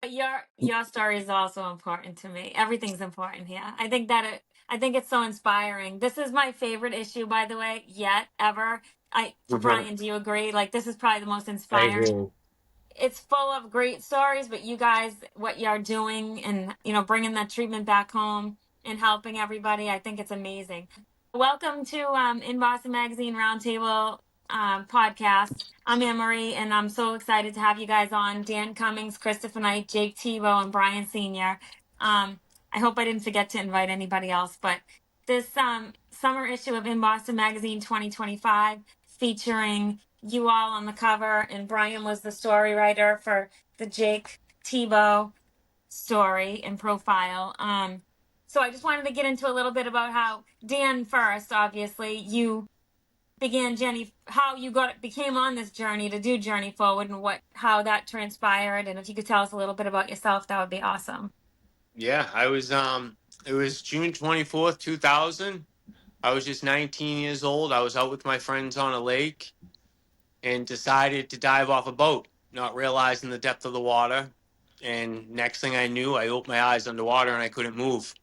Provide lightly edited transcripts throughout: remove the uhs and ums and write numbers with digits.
Your story is also important to me. Everything's important here. I think it's so inspiring. This is my favorite issue, by the way, yet ever. Brian, do you agree? Like, this is probably the most I inspiring. agree. It's full of great stories, but you guys, what you're doing and, bringing that treatment back home and helping everybody, I think it's amazing. Welcome to In Boston Magazine Roundtable podcast. I'm Anne Marie, and I'm so excited to have you guys on. Dan Cummings, Christopher Knight, Jake Thibeault, and Brian Senior. I hope I didn't forget to invite anybody else, but this summer issue of In Boston Magazine 2025 featuring you all on the cover, and Brian was the story writer for the Jake Thibeault story and profile. So I just wanted to get into a little bit about how Dan first, obviously, you began how you became on this journey to do Journey Forward and how that transpired. And if you could tell us a little bit about yourself, that would be awesome. Yeah, it was June 24th, 2000. I was just 19 years old. I was out with my friends on a lake and decided to dive off a boat, not realizing the depth of the water. And next thing I knew, I opened my eyes underwater and I couldn't move.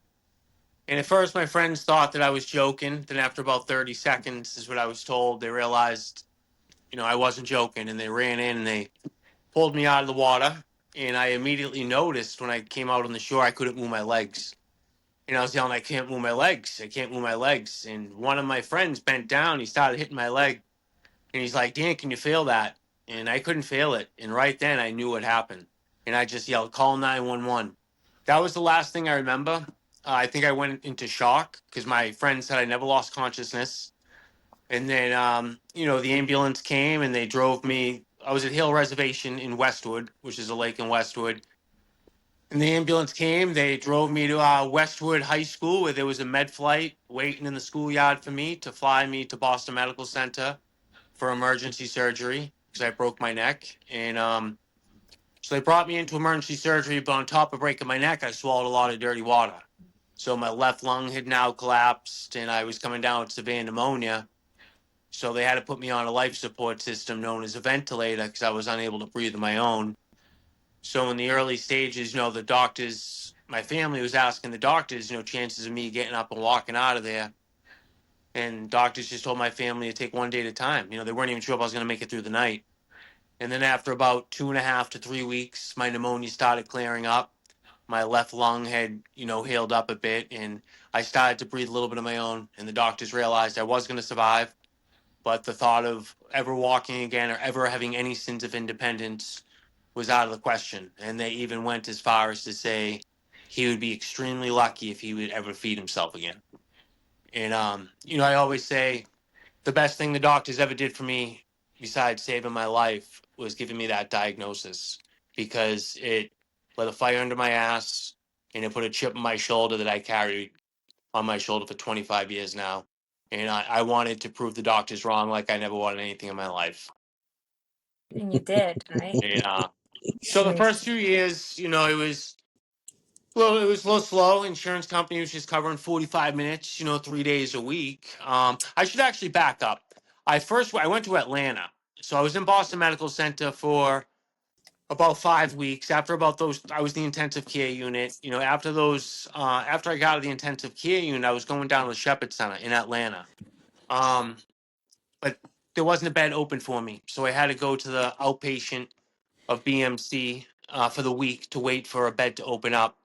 And at first, my friends thought that I was joking. Then, after about 30 seconds, is what I was told, they realized, I wasn't joking. And they ran in and they pulled me out of the water. And I immediately noticed when I came out on the shore, I couldn't move my legs. And I was yelling, I can't move my legs. I can't move my legs. And one of my friends bent down. He started hitting my leg. And he's like, Dan, can you feel that? And I couldn't feel it. And right then I knew what happened. And I just yelled, call 911. That was the last thing I remember. I think I went into shock because my friend said I never lost consciousness. And then, the ambulance came and they drove me. I was at Hill Reservation in Westwood, which is a lake in Westwood. And the ambulance came. They drove me to Westwood High School, where there was a med flight waiting in the schoolyard for me to fly me to Boston Medical Center for emergency surgery because I broke my neck. And so they brought me into emergency surgery, but on top of breaking my neck, I swallowed a lot of dirty water. So my left lung had now collapsed, and I was coming down with severe pneumonia. So they had to put me on a life support system known as a ventilator because I was unable to breathe on my own. So in the early stages, the doctors, my family was asking the doctors, chances of me getting up and walking out of there. And doctors just told my family to take one day at a time. They weren't even sure if I was going to make it through the night. And then after about 2.5 to 3 weeks, my pneumonia started clearing up. My left lung had, healed up a bit, and I started to breathe a little bit of my own. And the doctors realized I was going to survive, but the thought of ever walking again or ever having any sense of independence was out of the question. And they even went as far as to say he would be extremely lucky if he would ever feed himself again. And I always say the best thing the doctors ever did for me, besides saving my life, was giving me that diagnosis because it lit a fire under my ass and it put a chip on my shoulder that I carried on my shoulder for 25 years now. And I wanted to prove the doctors wrong like I never wanted anything in my life. And you did, right? And so the first 2 years, it was a little slow. Insurance company was just covering 45 minutes, 3 days a week. I should actually back up. I went to Atlanta. So I was in Boston Medical Center for about 5 weeks. After about those, I was the intensive care unit. After I got out of the intensive care unit, I was going down to the Shepherd Center in Atlanta. Um, but there wasn't a bed open for me. So I had to go to the outpatient of BMC for the week to wait for a bed to open up.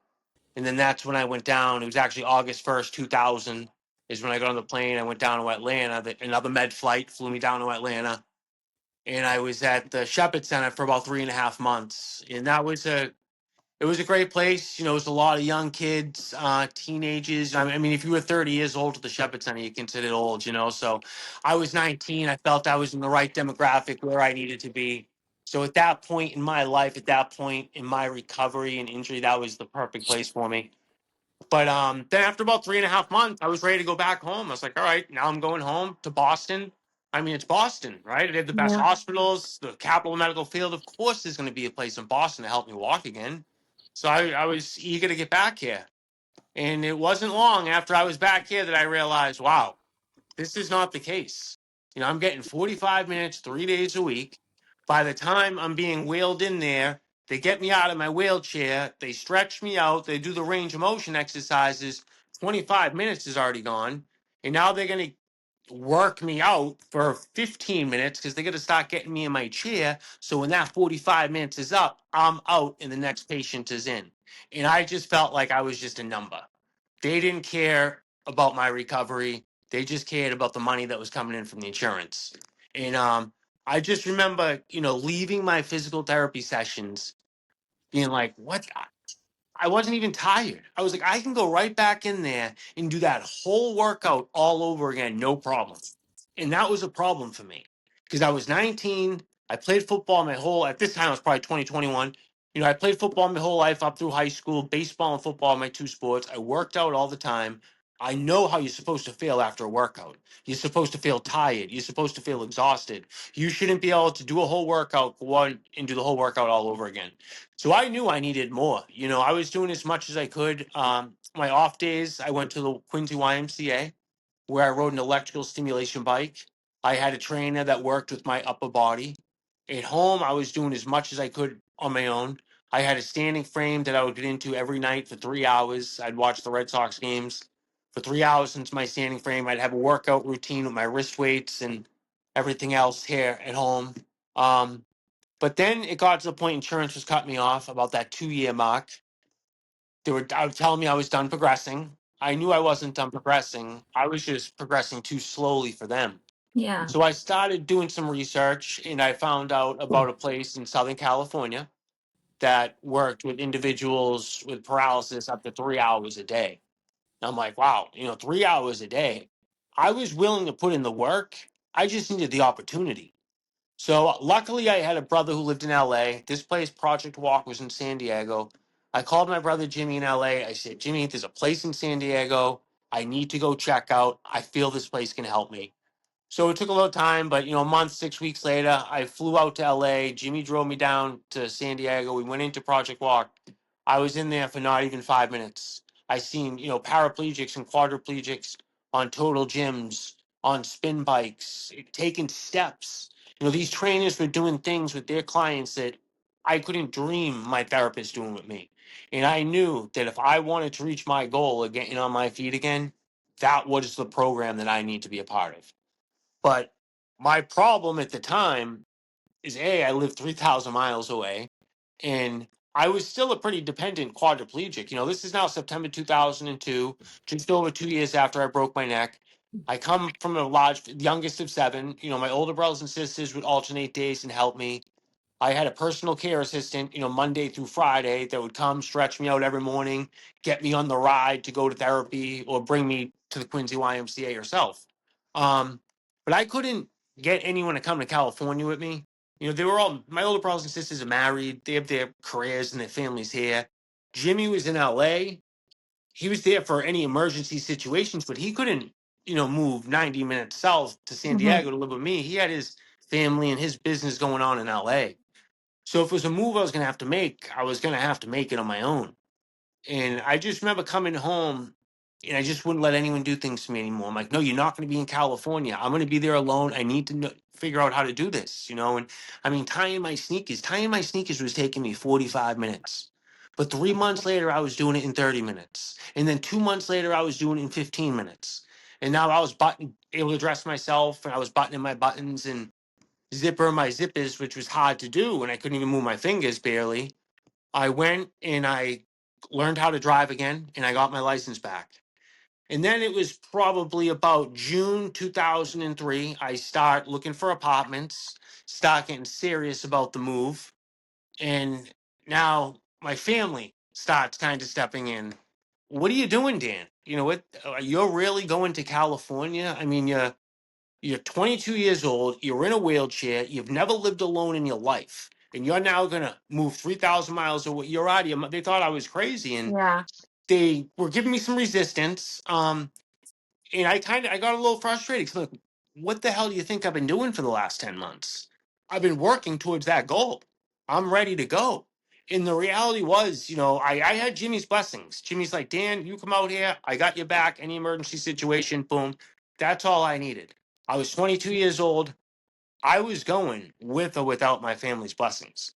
And then that's when I went down. It was actually August 1st, 2000 is when I got on the plane. I went down to Atlanta. Another med flight flew me down to Atlanta. And I was at the Shepherd Center for about 3.5 months. And it was a great place. It was a lot of young kids, teenagers. I mean, if you were 30 years old at the Shepherd Center, you considered old. So I was 19. I felt I was in the right demographic where I needed to be. So at that point in my life, at that point in my recovery and injury, that was the perfect place for me. But then after about 3.5 months, I was ready to go back home. I was like, all right, now I'm going home to Boston. I mean, it's Boston, right? They have the best Yeah. hospitals, the capital medical field. Of course, there's going to be a place in Boston to help me walk again. So I was eager to get back here. And it wasn't long after I was back here that I realized, wow, this is not the case. I'm getting 45 minutes, 3 days a week. By the time I'm being wheeled in there, They get me out of my wheelchair. They stretch me out. They do the range of motion exercises. 25 minutes is already gone. And now they're going to work me out for 15 minutes because they're going to start getting me in my chair. So when that 45 minutes is up, I'm out and the next patient is in. And I just felt like I was just a number. They didn't care about my recovery. They just cared about the money that was coming in from the insurance. And I just remember, leaving my physical therapy sessions being like, what? I wasn't even tired. I was like, I can go right back in there and do that whole workout all over again, no problem. And that was a problem for me because I was 19. I played football at this time, I was probably 2021. I played football my whole life up through high school, baseball and football, my two sports. I worked out all the time. I know how you're supposed to feel after a workout. You're supposed to feel tired. You're supposed to feel exhausted. You shouldn't be able to do a whole workout and do the whole workout all over again. So I knew I needed more. I was doing as much as I could. My off days, I went to the Quincy YMCA where I rode an electrical stimulation bike. I had a trainer that worked with my upper body. At home, I was doing as much as I could on my own. I had a standing frame that I would get into every night for 3 hours. I'd watch the Red Sox games for 3 hours into my standing frame. I'd have a workout routine with my wrist weights and everything else here at home. But then it got to the point insurance was cutting me off about that 2 year mark. They were telling me I was done progressing. I knew I wasn't done progressing. I was just progressing too slowly for them. Yeah. So I started doing some research and I found out about a place in Southern California that worked with individuals with paralysis up to 3 hours a day. And I'm like, wow, 3 hours a day. I was willing to put in the work. I just needed the opportunity. So luckily, I had a brother who lived in LA. This place, Project Walk, was in San Diego. I called my brother Jimmy in LA. I said, Jimmy, there's a place in San Diego. I need to go check out. I feel this place can help me. So it took a little time, but a month, 6 weeks later, I flew out to LA. Jimmy drove me down to San Diego. We went into Project Walk. I was in there for not even 5 minutes. I seen, paraplegics and quadriplegics on total gyms, on spin bikes, taking steps. These trainers were doing things with their clients that I couldn't dream my therapist doing with me. And I knew that if I wanted to reach my goal of getting on my feet again, that was the program that I need to be a part of. But my problem at the time is I lived 3,000 miles away and I was still a pretty dependent quadriplegic. This is now September 2002, just over 2 years after I broke my neck. I come from a large, youngest of seven. My older brothers and sisters would alternate days and help me. I had a personal care assistant, Monday through Friday that would come stretch me out every morning, get me on the ride to go to therapy or bring me to the Quincy YMCA herself. But I couldn't get anyone to come to California with me. They were all, my older brothers and sisters are married. They have their careers and their families here. Jimmy was in LA. He was there for any emergency situations, but he couldn't, move 90 minutes south to San Hmm. Diego to live with me. He had his family and his business going on in LA. So if it was a move I was going to have to make, I was going to have to make it on my own. And I just remember coming home and I just wouldn't let anyone do things to me anymore. I'm like, no, you're not going to be in California. I'm going to be there alone. I need to figure out how to do this. And I mean, tying my sneakers was taking me 45 minutes. But 3 months later, I was doing it in 30 minutes. And then 2 months later, I was doing it in 15 minutes. And now I was able to dress myself and I was buttoning my buttons and zipper my zippers, which was hard to do. And I couldn't even move my fingers barely. I went and I learned how to drive again and I got my license back. And then it was probably about June 2003. I start looking for apartments, start getting serious about the move. And now my family starts kind of stepping in. What are you doing, Dan? What you're really going to California? I mean, you're 22 years old. You're in a wheelchair. You've never lived alone in your life, and you're now gonna move 3,000 miles away. You're out of your. They thought I was crazy, and Yeah. they were giving me some resistance. And I got a little frustrated. 'Cause, look, what the hell do you think I've been doing for the last 10 months? I've been working towards that goal. I'm ready to go. And the reality was, I had Jimmy's blessings. Jimmy's like, Dan, you come out here. I got your back. Any emergency situation, boom. That's all I needed. I was 22 years old. I was going with or without my family's blessings.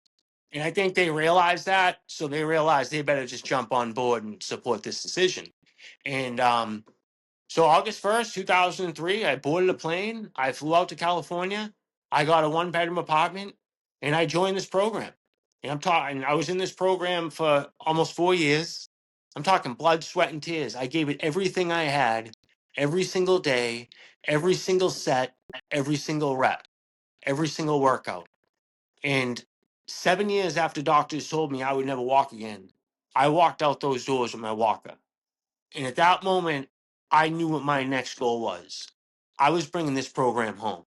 And I think they realized that. So they realized they better just jump on board and support this decision. And so August 1st, 2003, I boarded a plane. I flew out to California. I got a one-bedroom apartment and I joined this program. And I'm talking, I was in this program for almost 4 years. I'm talking blood, sweat, and tears. I gave it everything I had, every single day, every single set, every single rep, every single workout. And 7 years after doctors told me I would never walk again, I walked out those doors with my walker. And at that moment, I knew what my next goal was. I was bringing this program home.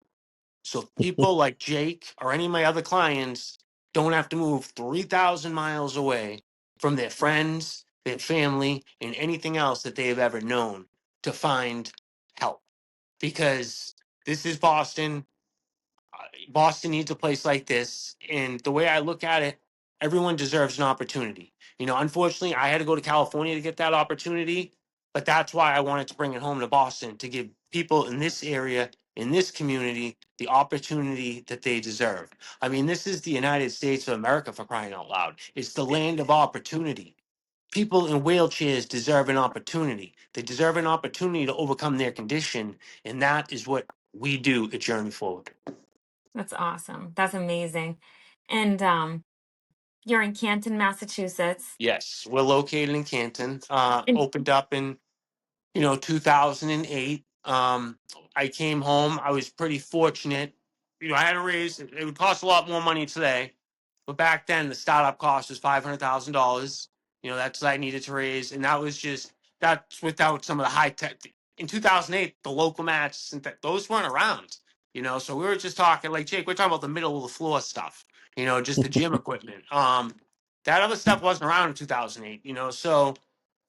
So people like Jake or any of my other clients don't have to move 3,000 miles away from their friends, their family, and anything else that they have ever known to find help. Because this is Boston. Boston needs a place like this. And the way I look at it, everyone deserves an opportunity. Unfortunately, I had to go to California to get that opportunity, but that's why I wanted to bring it home to Boston to give people in this area, in this community, the opportunity that they deserve. I mean, this is the United States of America, for crying out loud. It's the land of opportunity. People in wheelchairs deserve an opportunity. They deserve an opportunity to overcome their condition, and that is what we do at Journey Forward. That's awesome. That's amazing. And you're in Canton, Massachusetts. Yes, we're located in Canton. And Opened up in 2008. I came home. I was pretty fortunate. I had to raise. It would cost a lot more money today, but back then the startup cost was $500,000. That's what I needed to raise, and that's without some of the high tech. In 2008, the local mats and those weren't around. So we were just talking like Jake. We're talking about the middle of the floor stuff. Just the gym equipment. That other stuff wasn't around in 2008. So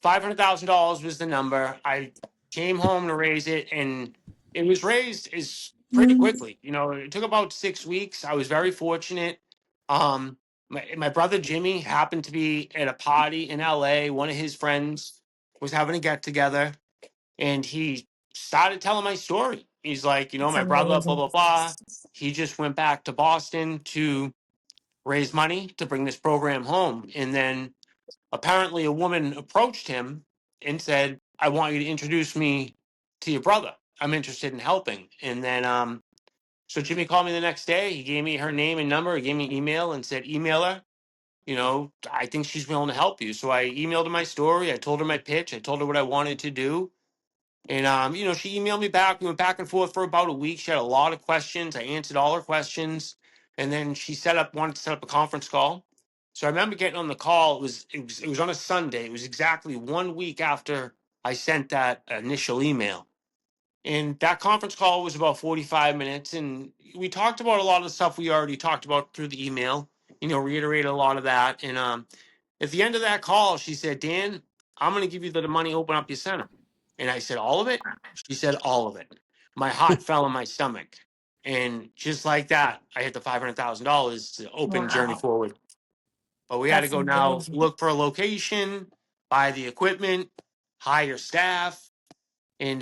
$500,000 was the number. I came home to raise it, and it was raised is pretty quickly. It took about 6 weeks. I was very fortunate. My brother Jimmy happened to be at a party in LA. One of his friends was having a get together, and he started telling my story. He's like, it's my brother, blah amazing. blah blah. He just went back to Boston to raise money to bring this program home, and then apparently a woman approached him and said, I want you to introduce me to your brother. I'm interested in helping. And then so Jimmy called me the next day. He gave me her name and number. He gave me an email and said, email her. I think she's willing to help you. So I emailed her my story. I told her my pitch. I told her what I wanted to do. And she emailed me back. We went back and forth for about a week. She had a lot of questions. I answered all her questions, and then she wanted to set up a conference call. So I remember getting on the call. It was on a Sunday. It was exactly 1 week after I sent that initial email. And that conference call was about 45 minutes. And we talked about a lot of the stuff we already talked about through the email, reiterated a lot of that. And at the end of that call, she said, Dan, I'm going to give you the money, open up your center. And I said, all of it? She said, all of it. My heart fell in my stomach. And just like that, I hit the $500,000 to open Journey Wow. Forward. But we had to That's go now amazing. look for a location, buy the equipment, hire staff, and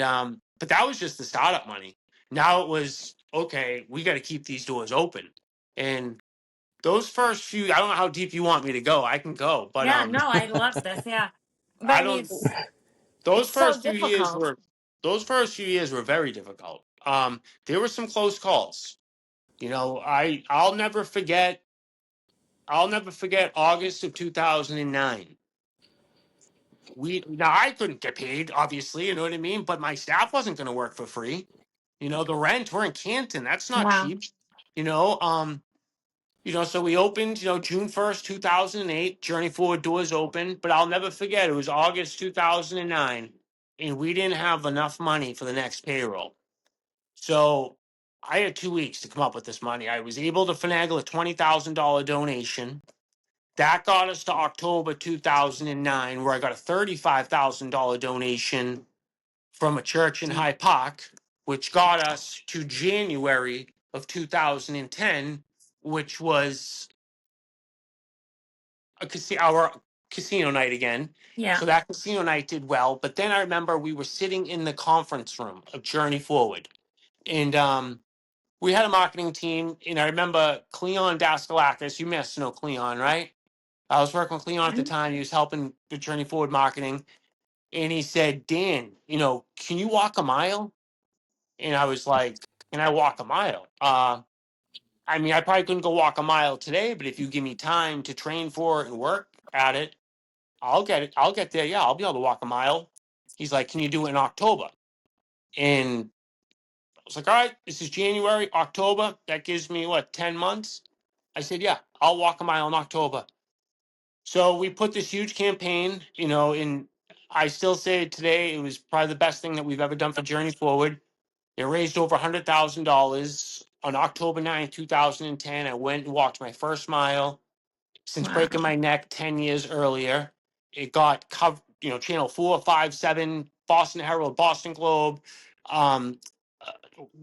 but that was just the startup money. Now it was okay. We got to keep these doors open. And those first few, I don't know how deep you want me to go. I can go, but Yeah, no, I love this. Yeah. But I I mean, don't. it's Those so first few years difficult. were those first few years were very difficult. There were some close calls. I'll never forget. I'll never forget August of 2009. Now I couldn't get paid, obviously, you know what I mean. But my staff wasn't going to work for free. The rent. We're in Canton. That's not Wow. cheap. You know, um, so we opened, June 1st, 2008. Journey Forward doors open, but I'll never forget. It was August 2009, and we didn't have enough money for the next payroll. So I had 2 weeks to come up with this money. I was able to finagle a $20,000 donation. That got us to October 2009, where I got a $35,000 donation from a church in High Park, which got us to January of 2010, which was our casino night again. Yeah. So that casino night did well. But then I remember we were sitting in the conference room of Journey Forward. And we had a marketing team, and I remember Cleon Daskalakis. You must know Cleon, right? I was working with Cleon at the time. He was helping the Journey Forward marketing, and he said, "Dan, can you walk a mile?" And I was like, "Can I walk a mile?" I mean, I probably couldn't go walk a mile today, but if you give me time to train for it and work at it, I'll get it. I'll get there. Yeah, I'll be able to walk a mile. He's like, "Can you do it in October?" And I was like, "All right, this is January, October. That gives me what, 10 months?" I said, "Yeah, I'll walk a mile in October." So we put this huge campaign, and I still say today it was probably the best thing that we've ever done for Journey Forward. It raised over $100,000 on October 9th, 2010. I went and walked my first mile since Wow. breaking my neck 10 years earlier. It got covered, channel 4, 5, 7, Boston Herald, Boston Globe, um, uh,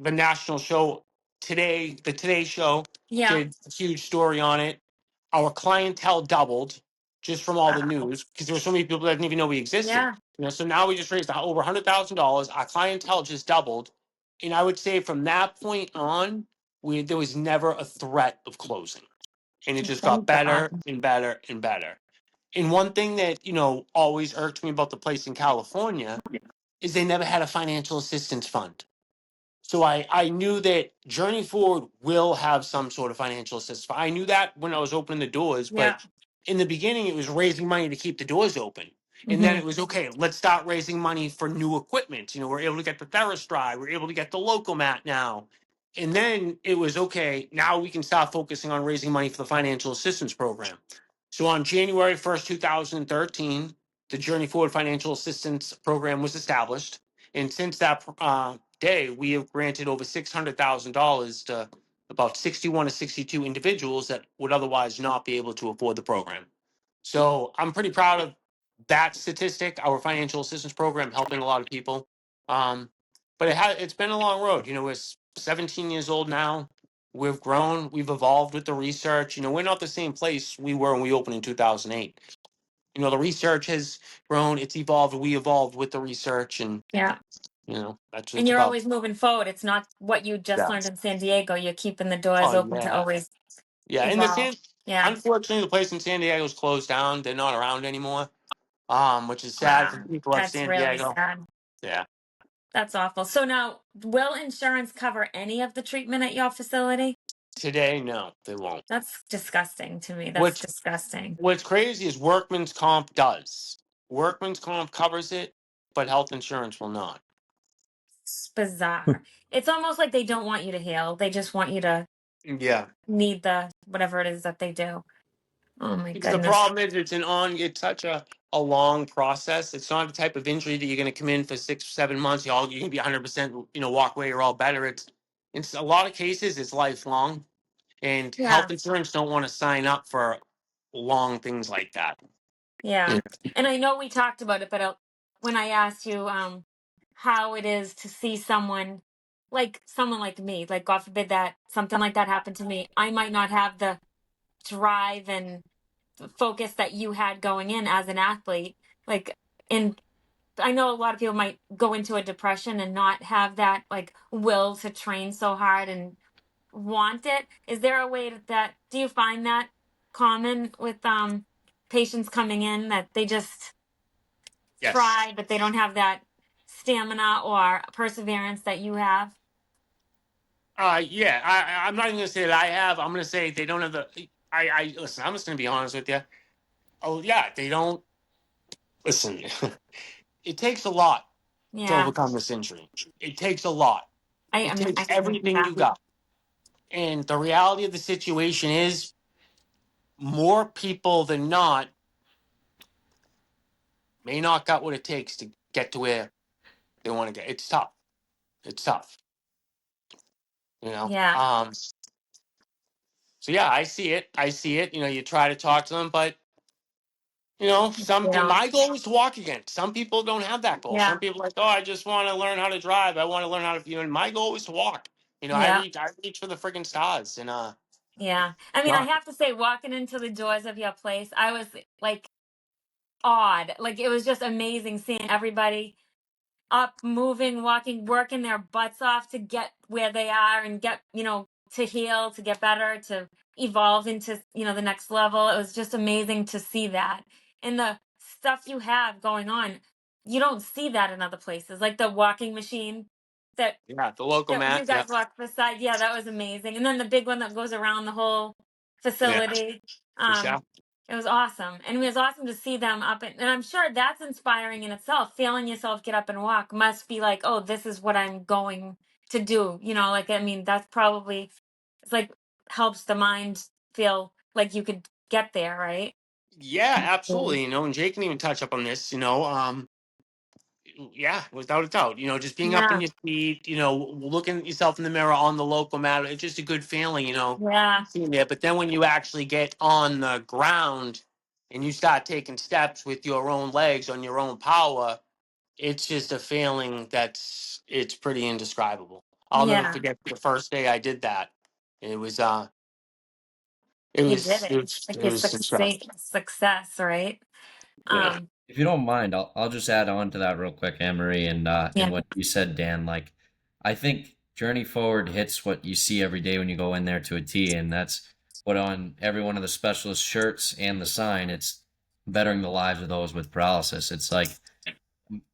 the national show today, the Today Show Yeah. did a huge story on it. Our clientele doubled just from all the Wow. news because there were so many people that didn't even know we existed. Yeah. So now we just raised over $100,000. Our clientele just doubled, and I would say from that point on, there was never a threat of closing, and it just got Thank better God. and better and better. And one thing that always irked me about the place in California is they never had a financial assistance fund. So I knew that Journey Forward will have some sort of financial assistance. I knew that when I was opening the doors, Yeah. but in the beginning it was raising money to keep the doors open. And then Hmm. it was okay, let's start raising money for new equipment. We're able to get the TheraStride, we're able to get the Local Mat now. And then it was okay, now we can start focusing on raising money for the financial assistance program. So on January 1st, 2013, the Journey Forward Financial Assistance Program was established. And since that day, we have granted over $600,000 to about 61 to 62 individuals that would otherwise not be able to afford the program. So I'm pretty proud of that statistic, our financial assistance program helping a lot of people. But it's been a long road. We're 17 years old now. We've grown, we've evolved with the research. We're not the same place we were when we opened in 2008. The research has grown, it's evolved, we evolved with the research, and Yeah. that's what And it's you're about. always moving forward. It's not what you just Yeah. learned in San Diego. You're keeping the doors Oh open to yeah. always Yeah. And evolve. Yeah. unfortunately the place in San Diego is closed down. They're not around anymore. Which is sad for Wow. people of That's San really Diego. sad. Yeah. That's awful. So now, will insurance cover any of the treatment at your facility? Today, no, they won't. That's disgusting to me. That's What's disgusting. what's crazy is workman's comp does. Workman's comp covers it, but health insurance will not. It's bizarre. It's almost like they don't want you to heal. They just want you to Yeah. need the whatever it is that they do. Oh my Because the goodness. problem is it's such a long process. It's not the type of injury that you're going to come in for 6 or 7 months. You can be 100%, walk away, you're all better. It's a lot of cases, it's lifelong. And Yeah. health insurance don't want to sign up for long things like that. Yeah. Yeah. And I know we talked about it, but when I asked you how it is to see someone like me, like God forbid that something like that happened to me, I might not have the drive and the focus that you had going in as an athlete. Like, and I know a lot of people might go into a depression and not have that like will to train so hard and want it. Is there a way that do you find that common with patients coming in that they just Yes. try but they don't have that stamina or perseverance that you have? Yeah. I'm not even going to say that I have. I'm going to say they don't have the. I listen. I'm just going to be honest with you. Oh yeah, they don't listen. It takes a lot to Yeah. overcome this injury. It takes a lot. I It mean takes everything yeah. you got. And the reality of the situation is, more people than not may not got what it takes to get to where they want to get. It's tough. It's tough. You know. Yeah. Um. So yeah, I see it. I see it. You try to talk to them, but You know. my goal is to walk again. Some people don't have that goal. Yeah. Some people are like, oh, I just want to learn how to drive. I want to learn how to. And my goal is to walk. Yeah. I reach for the friggin' stars, and Yeah. I mean, I not. have to say, walking into the doors of your place, I was like awed. Like it was just amazing seeing everybody up, moving, walking, working their butts off to get where they are and get, to heal, to get better, to evolve into, the next level. It was just amazing to see that. And the stuff you have going on, you don't see that in other places, like the walking machine that Yeah, the local that you mat. Yeah, guys walked beside. Yeah, that was amazing. And then the big one that goes around the whole yeah, facility. for sure. Um, it was awesome. And it was awesome to see them up and I'm sure that's inspiring in itself. Feeling yourself get up and walk must be like, oh, this is what I'm going to do. Like I mean, that's probably it's like helps the mind feel like you could get there, right? Yeah, Mm. absolutely. And Jake can even touch up on this. Yeah, without a doubt. Just being up in Yeah. your feet. Looking at yourself in the mirror on the local mat. It's just a good feeling. Yeah. Seeing there. But then when you actually get on the ground and you start taking steps with your own legs on your own power, it's just a feeling it's pretty indescribable. I'll never Yeah. forget the first day I did that. It was You did it. it Like your was success. success, right? Yeah. Um, If you don't mind, I'll just add on to that real quick, Anne-Marie, and yeah. what you said, Dan. Like, I think Journey Forward hits what you see every day when you go in there to a T, and that's what on every one of the specialist shirts and the sign. It's bettering the lives of those with paralysis. It's like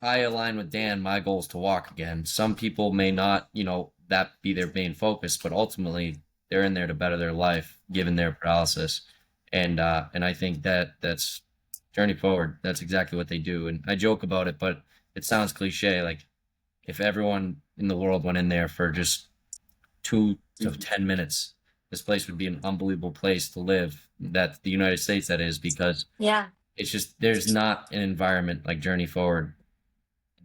I align with Dan. My goal is to walk again. Some people may not, that be their main focus, but ultimately they're in there to better their life given their paralysis. And I think that's Journey Forward. That's exactly what they do. And I joke about it, but it sounds cliche. Like if everyone in the world went in there for just 2 to 10 minutes, this place would be an unbelievable place to live. That the United States, that is, because Yeah. it's just there's not an environment like Journey Forward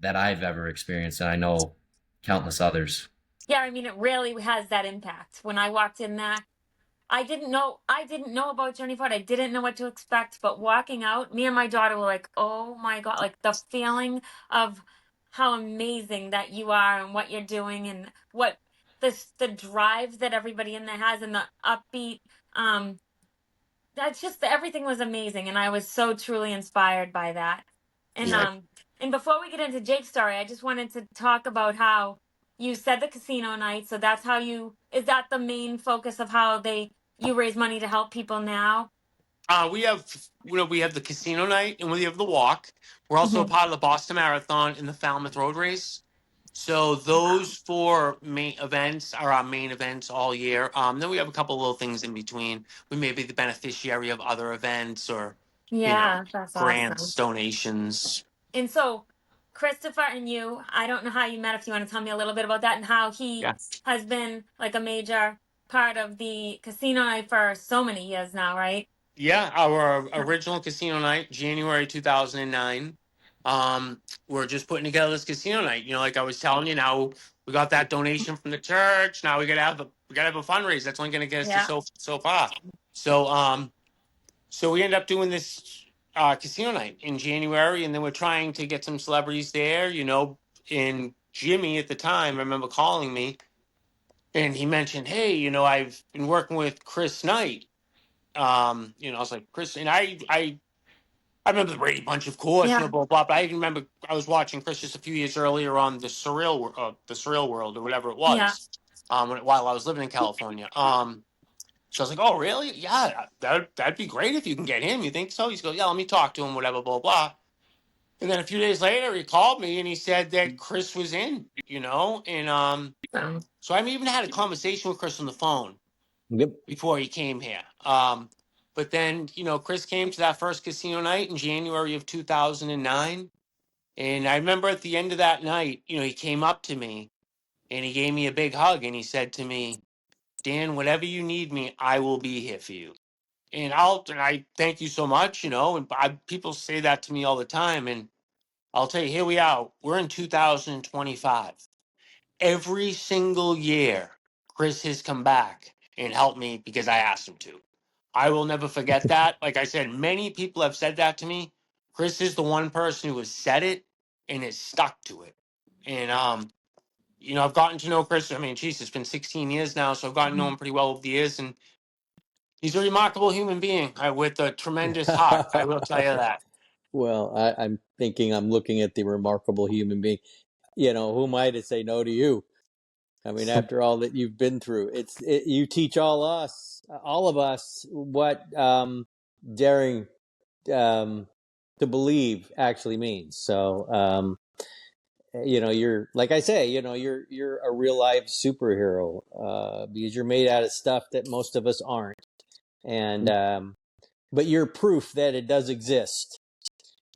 that I've ever experienced, and I know countless others. Yeah, I mean it really has that impact. When I walked in there, I didn't know about Journey Ford. I didn't know what to expect, but walking out, me and my daughter were like, "Oh my God," like the feeling of how amazing that you are and what you're doing and what the drive that everybody in there has and the upbeat that's just everything was amazing and I was so truly inspired by that. And Yeah. and before we get into Jake's story, I just wanted to talk about how you said the casino night. So that's how you is that the main focus of how they you raise money to help people now? We have the casino night and we have the walk. We're also a Hmm. part of the Boston Marathon and the Falmouth Road Race. So those four main events are our main events all year. Then we have a couple little things in between. We may be the beneficiary of other events or, you know, Yeah, that's awesome. grants, donations. And so Christopher and you, I don't know how you met if you want to tell me a little bit about that and how he Yeah. has been like a major part of the casino night for so many years now, right? Yeah, our original casino night, January 2009. We're just putting together this casino night. Like I was telling you, now we got that donation from the church. Now we gotta have a fundraiser. That's only gonna get us to Yeah. so far. So we end up doing this casino night in January, and then we're trying to get some celebrities there. And Jimmy at the time, I remember calling me, and he mentioned, "Hey, I've been working with Chris Knight." I was like, Chris, and I remember the Brady Bunch, of course, Yeah. blah blah. But I even remember I was watching Chris just a few years earlier on the Surreal World or whatever it Yeah. was, while I was living in California. So I was like, oh really? Yeah, that'd be great if you can get him. You think so? He's goes, yeah, let me talk to him, whatever, blah blah. And then a few days later, he called me and he said that Chris was in, and So, so I even had a conversation with Chris on the phone Yep. before he came here. But then, Chris came to that first casino night in January of 2009. And I remember at the end of that night, he came up to me and he gave me a big hug and he said to me, Dan, whatever you need me, I will be here for you. And I thank you so much, and people say that to me all the time. And I'll tell you, here we are. We're in 2025. Every single year, Chris has come back and helped me because I asked him to. I will never forget that. Like I said, many people have said that to me. Chris is the one person who has said it and has stuck to it. And I've gotten to know Chris. I mean, geez, it's been 16 years now, so I've gotten to know him pretty well over the years. And he's a remarkable human being with a tremendous heart. I will tell you that. Well, I'm thinking I'm looking at the remarkable human being. who am I to say no to you? I mean, after all that you've been through, you teach all of us, what daring to believe actually means. So, you're, like I say, you're a real life superhero, because you're made out of stuff that most of us aren't, and but you're proof that it does exist,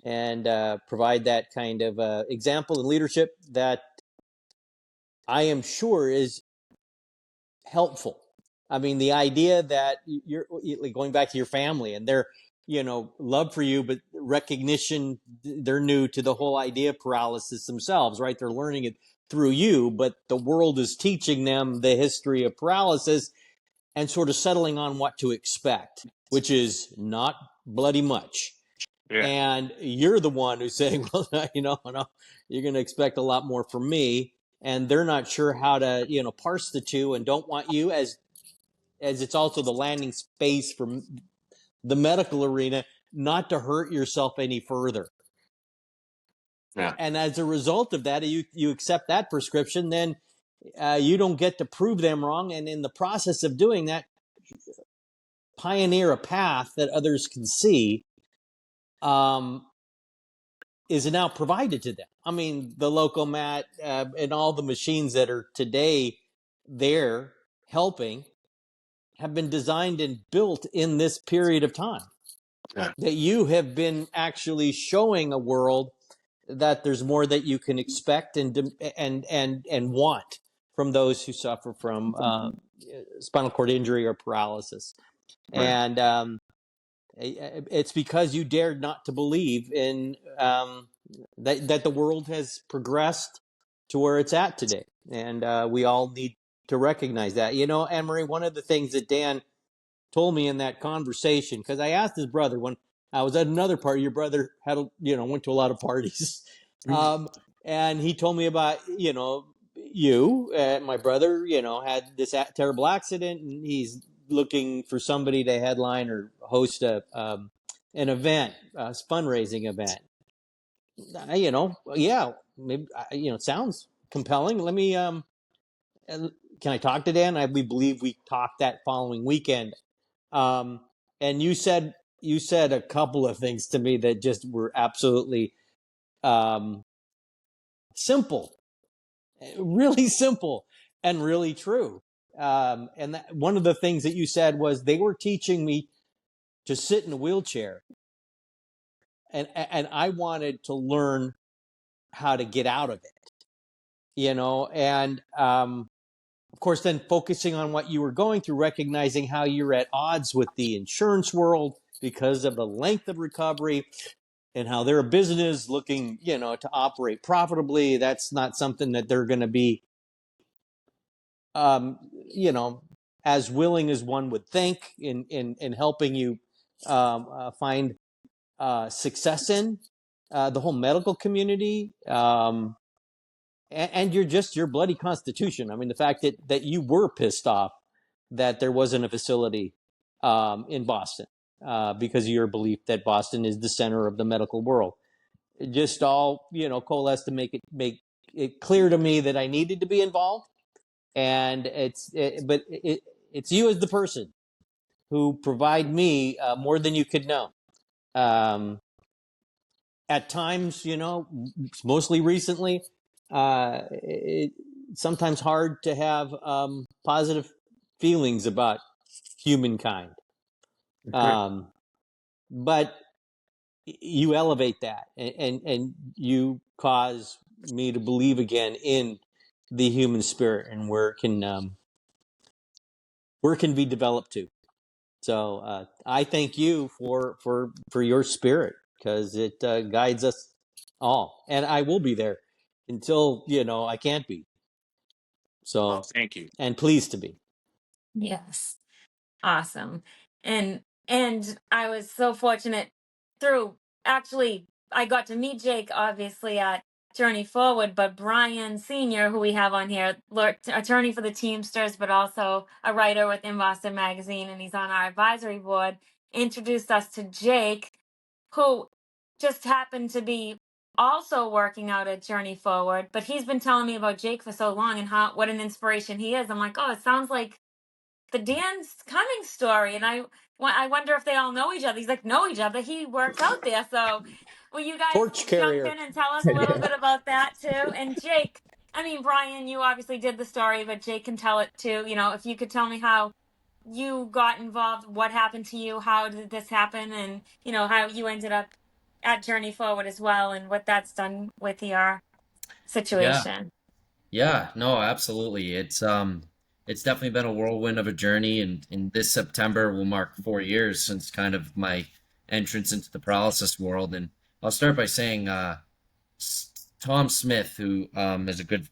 and provide that kind of example and leadership that I am sure is helpful. I mean, the idea that you're like, going back to your family and their, love for you, but recognition, they're new to the whole idea paralysis themselves, right? They're learning it through you, but the world is teaching them the history of paralysis and sort of settling on what to expect, which is not bloody much. Yeah. And you're the one who's saying, well, no, you're going to expect a lot more from me. And they're not sure how to, parse the two, and don't want you, as it's also the landing space for the medical arena, not to hurt yourself any further. Yeah. And as a result of that, you accept that prescription, then you don't get to prove them wrong. And in the process of doing that, pioneer a path that others can see, is now provided to them. I mean, the Locomat and all the machines that are today there helping have been designed and built in this period of time. Yeah. That you have been actually showing a world that there's more that you can expect and want from those who suffer from spinal cord injury or paralysis. Right. And it's because you dared not to believe in that the world has progressed to where it's at today, and we all need to recognize that. Anne Marie, one of the things that Dan told me in that conversation, because I asked his brother when I was at another party. Your brother had went to a lot of parties, and he told me about my brother had this terrible accident, and he's looking for somebody to headline or host an event, a fundraising event. Yeah, maybe it sounds compelling. Let me can I talk to Dan? We believe we talked that following weekend. And you said a couple of things to me that just were absolutely simple, really simple, and really true. And one of the things that you said was they were teaching me to sit in a wheelchair, and I wanted to learn how to get out of it, and of course, then focusing on what you were going through, recognizing how you're at odds with the insurance world because of the length of recovery, and how they're a business looking, to operate profitably. That's not something that they're going to be, as willing as one would think in helping you find success in the whole medical community. And your bloody constitution. I mean, the fact that you were pissed off that there wasn't a facility in Boston because of your belief that Boston is the center of the medical world. It just all coalesced to make it clear to me that I needed to be involved. And it's you as the person who provide me more than you could know. At times, mostly recently, it's sometimes hard to have positive feelings about humankind. But you elevate that, and you cause me to believe again in the human spirit and where it can be developed to. So I thank you for your spirit, because it guides us all, and I will be there until I can't be. Well, So, thank you. and pleased to be. Yes. Awesome. And I was so fortunate through, actually, I got to meet Jake obviously at Journey Forward, but Brian Senior, who we have on here, attorney for the Teamsters, but also a writer with InBoston magazine, and he's on our advisory board, introduced us to Jake, who just happened to be also working out at Journey Forward, but he's been telling me about Jake for so long and how what an inspiration he is. I'm like, oh, it sounds like the Dan's Cummings story, and I wonder if they all know each other. He's like, know each other. He works out there, so will you guys Torch jump carrier. in and tell us a little bit about that too? And Jake, I mean, Brian, you obviously did the story, but Jake can tell it too. You know, if you could tell me how you got involved, what happened to you, how did this happen, and you know how you ended up at Journey Forward as well, and what that's done with your Yeah. situation. Yeah, no, absolutely. It's definitely been a whirlwind of a journey, and this September will mark 4 years since kind of my entrance into the paralysis world. And I'll start by saying Tom Smith, who is a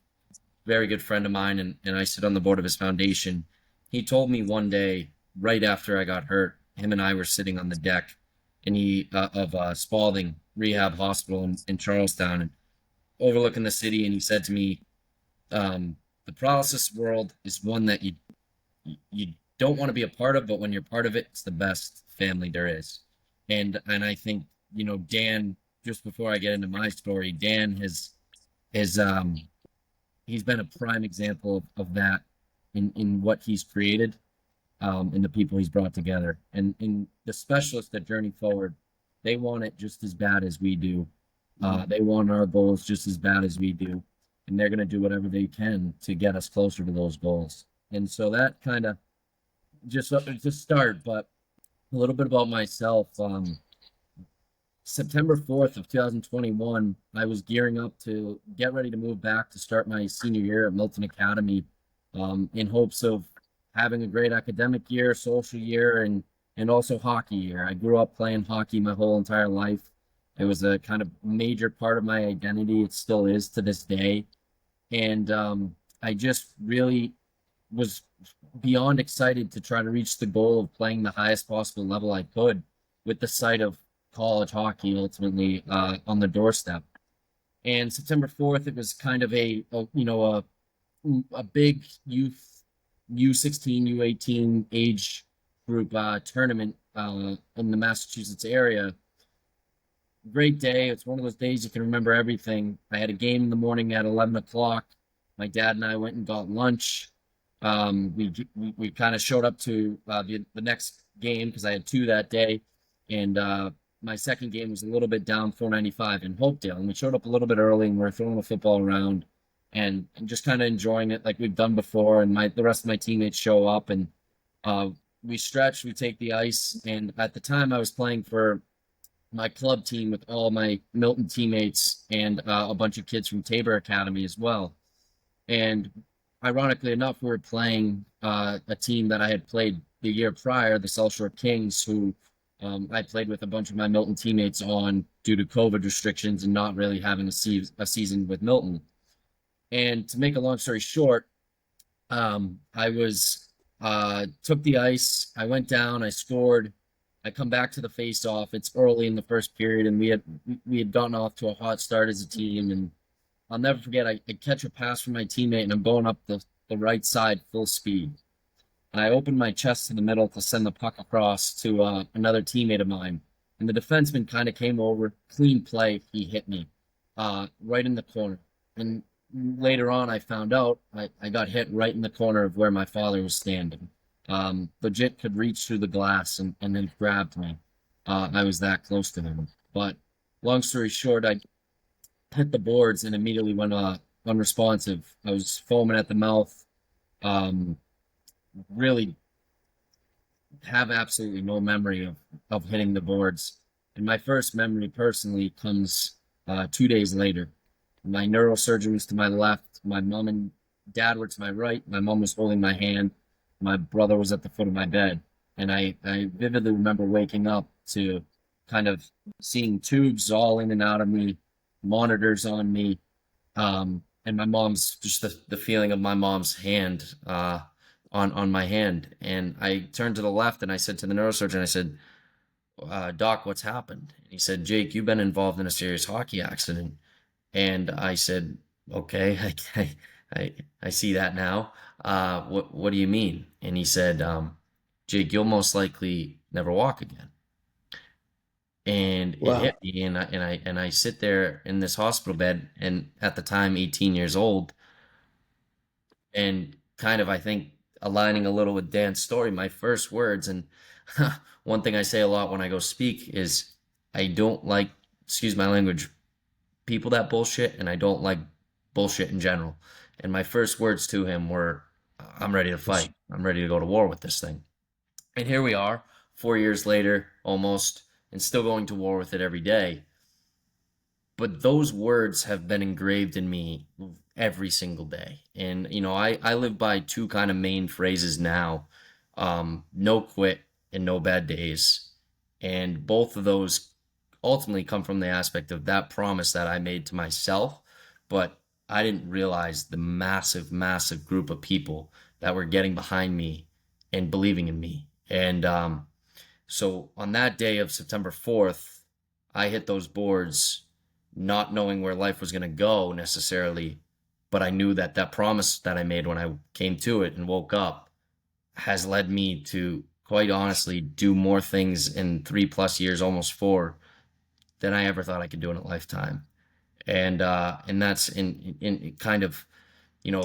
very good friend of mine, and I sit on the board of his foundation. He told me one day, right after I got hurt, him and I were sitting on the deck, and he of Spalding Rehab Hospital in Charlestown, and overlooking the city, and he said to me, the paralysis world is one that you don't want to be a part of, but when you're part of it, it's the best family there is. And I think, you know, Dan, just before I get into my story, Dan has he's been a prime example of that in what he's created, and the people he's brought together. And the specialists at Journey Forward, they want it just as bad as we do. They want our goals just as bad as we do, and they're going to do whatever they can to get us closer to those goals. And so that kind of just start, but a little bit about myself. September 4th of 2021, I was gearing up to get ready to move back to start my senior year at Milton Academy, in hopes of having a great academic year, social year, and also hockey year. I grew up playing hockey my whole entire life. It was a kind of major part of my identity. It still is to this day. And I just really was beyond excited to try to reach the goal of playing the highest possible level I could with the sight of college hockey ultimately on the doorstep. And September 4th, it was kind of a big youth U16, U18 age group tournament in the Massachusetts area. Great day. It's one of those days you can remember everything. I had a game in the morning at 11 o'clock. My dad and I went and got lunch. We kind of showed up to the next game because I had two that day, and my second game was a little bit down 495 in Hopedale, and we showed up a little bit early, and we are throwing the football around and just kind of enjoying it like we've done before. And the rest of my teammates show up, and we stretch, we take the ice, and at the time I was playing for my club team with all my Milton teammates and a bunch of kids from Tabor Academy as well. And ironically enough, we were playing a team that I had played the year prior, the South Shore Kings, who I played with a bunch of my Milton teammates on due to COVID restrictions and not really having a season with Milton. And to make a long story short, I was took the ice, I went down, I scored. I come back to the face-off. It's early in the first period, and we had gotten off to a hot start as a team. And I'll never forget, I catch a pass from my teammate, and I'm going up the right side full speed. And I opened my chest to the middle to send the puck across to another teammate of mine. And the defenseman kind of came over, clean play. He hit me right in the corner. And later on, I found out I got hit right in the corner of where my father was standing. Legit could reach through the glass and then grabbed me. I was that close to him. But long story short, I hit the boards and immediately went unresponsive. I was foaming at the mouth. Really have absolutely no memory of hitting the boards. And my first memory personally comes 2 days later. My neurosurgeon was to my left. My mom and dad were to my right. My mom was holding my hand. My brother was at the foot of my bed. And I vividly remember waking up to kind of seeing tubes all in and out of me, monitors on me, and my mom's just the feeling of my mom's hand on my hand. And I turned to the left and I said to the neurosurgeon, I said, Doc, what's happened? And he said, Jake, you've been involved in a serious hockey accident. And I said, okay, I see that now. What do you mean? And he said, Jake, you'll most likely never walk again. and it hit Wow. me, and I sit there in this hospital bed, and at the time 18 years old, and kind of, I think, aligning a little with Dan's story, my first words, and one thing I say a lot when I go speak is, I don't like, excuse my language, people that bullshit, and I don't like bullshit in general. And my first words to him were, I'm ready to fight. I'm ready to go to war with this thing. And here we are, 4 years later, almost, and still going to war with it every day. But those words have been engraved in me every single day. And, I live by two kind of main phrases now, no quit and no bad days. And both of those ultimately come from the aspect of that promise that I made to myself. But I didn't realize the massive, massive group of people that were getting behind me and believing in me. And so on that day of September 4th, I hit those boards not knowing where life was going to go necessarily, but I knew that that promise that I made when I came to it and woke up has led me to, quite honestly, do more things in 3+ years, almost four, than I ever thought I could do in a lifetime. And that's in kind of,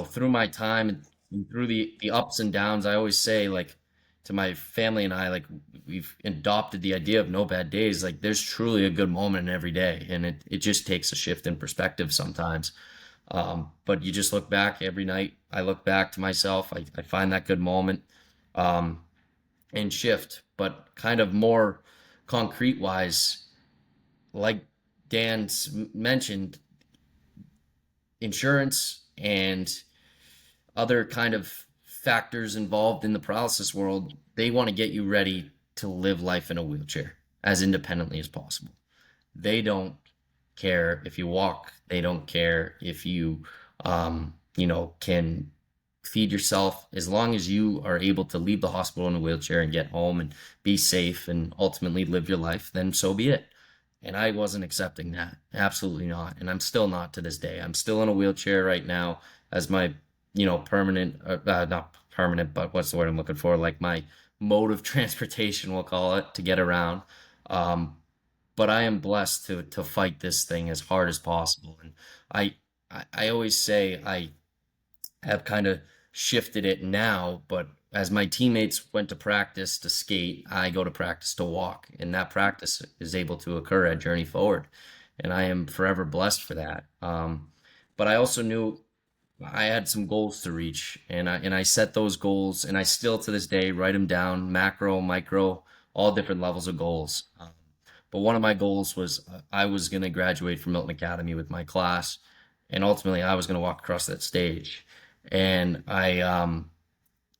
through my time and through the ups and downs. I always say, like, to my family and I, like, we've adopted the idea of no bad days. Like, there's truly a good moment in every day, and it just takes a shift in perspective sometimes. But you just look back every night. I look back to myself. I find that good moment, um, and shift. But kind of more concrete wise, like Dan's mentioned, insurance and other kind of factors involved in the paralysis world, they want to get you ready to live life in a wheelchair as independently as possible. They don't care if you walk. They don't care if you, can feed yourself. As long as you are able to leave the hospital in a wheelchair and get home and be safe and ultimately live your life, then so be it. And I wasn't accepting that. Absolutely not. And I'm still not to this day. I'm still in a wheelchair right now as my, permanent, not permanent, but what's the word I'm looking for? Like my mode of transportation, we'll call it, to get around. Um, but I am blessed to fight this thing as hard as possible. And I, I always say I have kind of shifted it now, but as my teammates went to practice to skate, I go to practice to walk, and that practice is able to occur at Journey Forward, and I am forever blessed for that. But I also knew I had some goals to reach, and I set those goals, and I still to this day write them down, macro, micro, all different levels of goals. But one of my goals was, I was going to graduate from Milton Academy with my class, and ultimately I was going to walk across that stage. And I,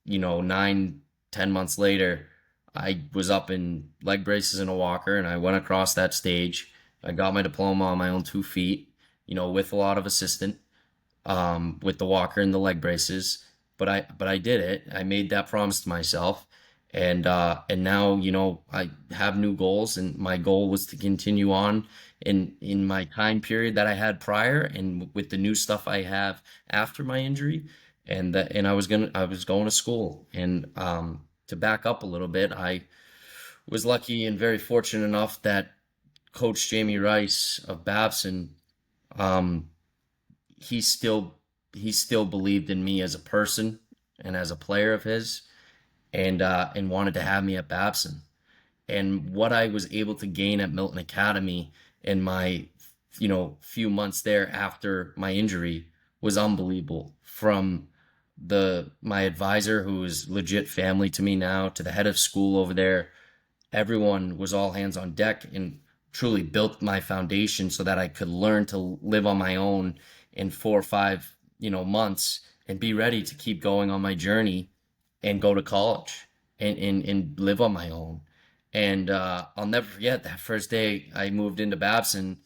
9, 10 months later, I was up in leg braces and a walker, and I went across that stage. I got my diploma on my own 2 feet, with a lot of assistance, with the walker and the leg braces. But I did it. I made that promise to myself, and now, I have new goals, and my goal was to continue on in my time period that I had prior, and with the new stuff I have after my injury, and I was going to school, and to back up a little bit, I was lucky and very fortunate enough that Coach Jamie Rice of Babson, um, he still he still believed in me as a person and as a player of his, and wanted to have me at Babson. And what I was able to gain at Milton Academy in my few months there after my injury was unbelievable. From the my advisor, who is legit family to me now, to the head of school over there, everyone was all hands on deck and truly built my foundation so that I could learn to live on my own in 4 or 5, months, and be ready to keep going on my journey and go to college and live on my own. And I'll never forget that first day I moved into Babson.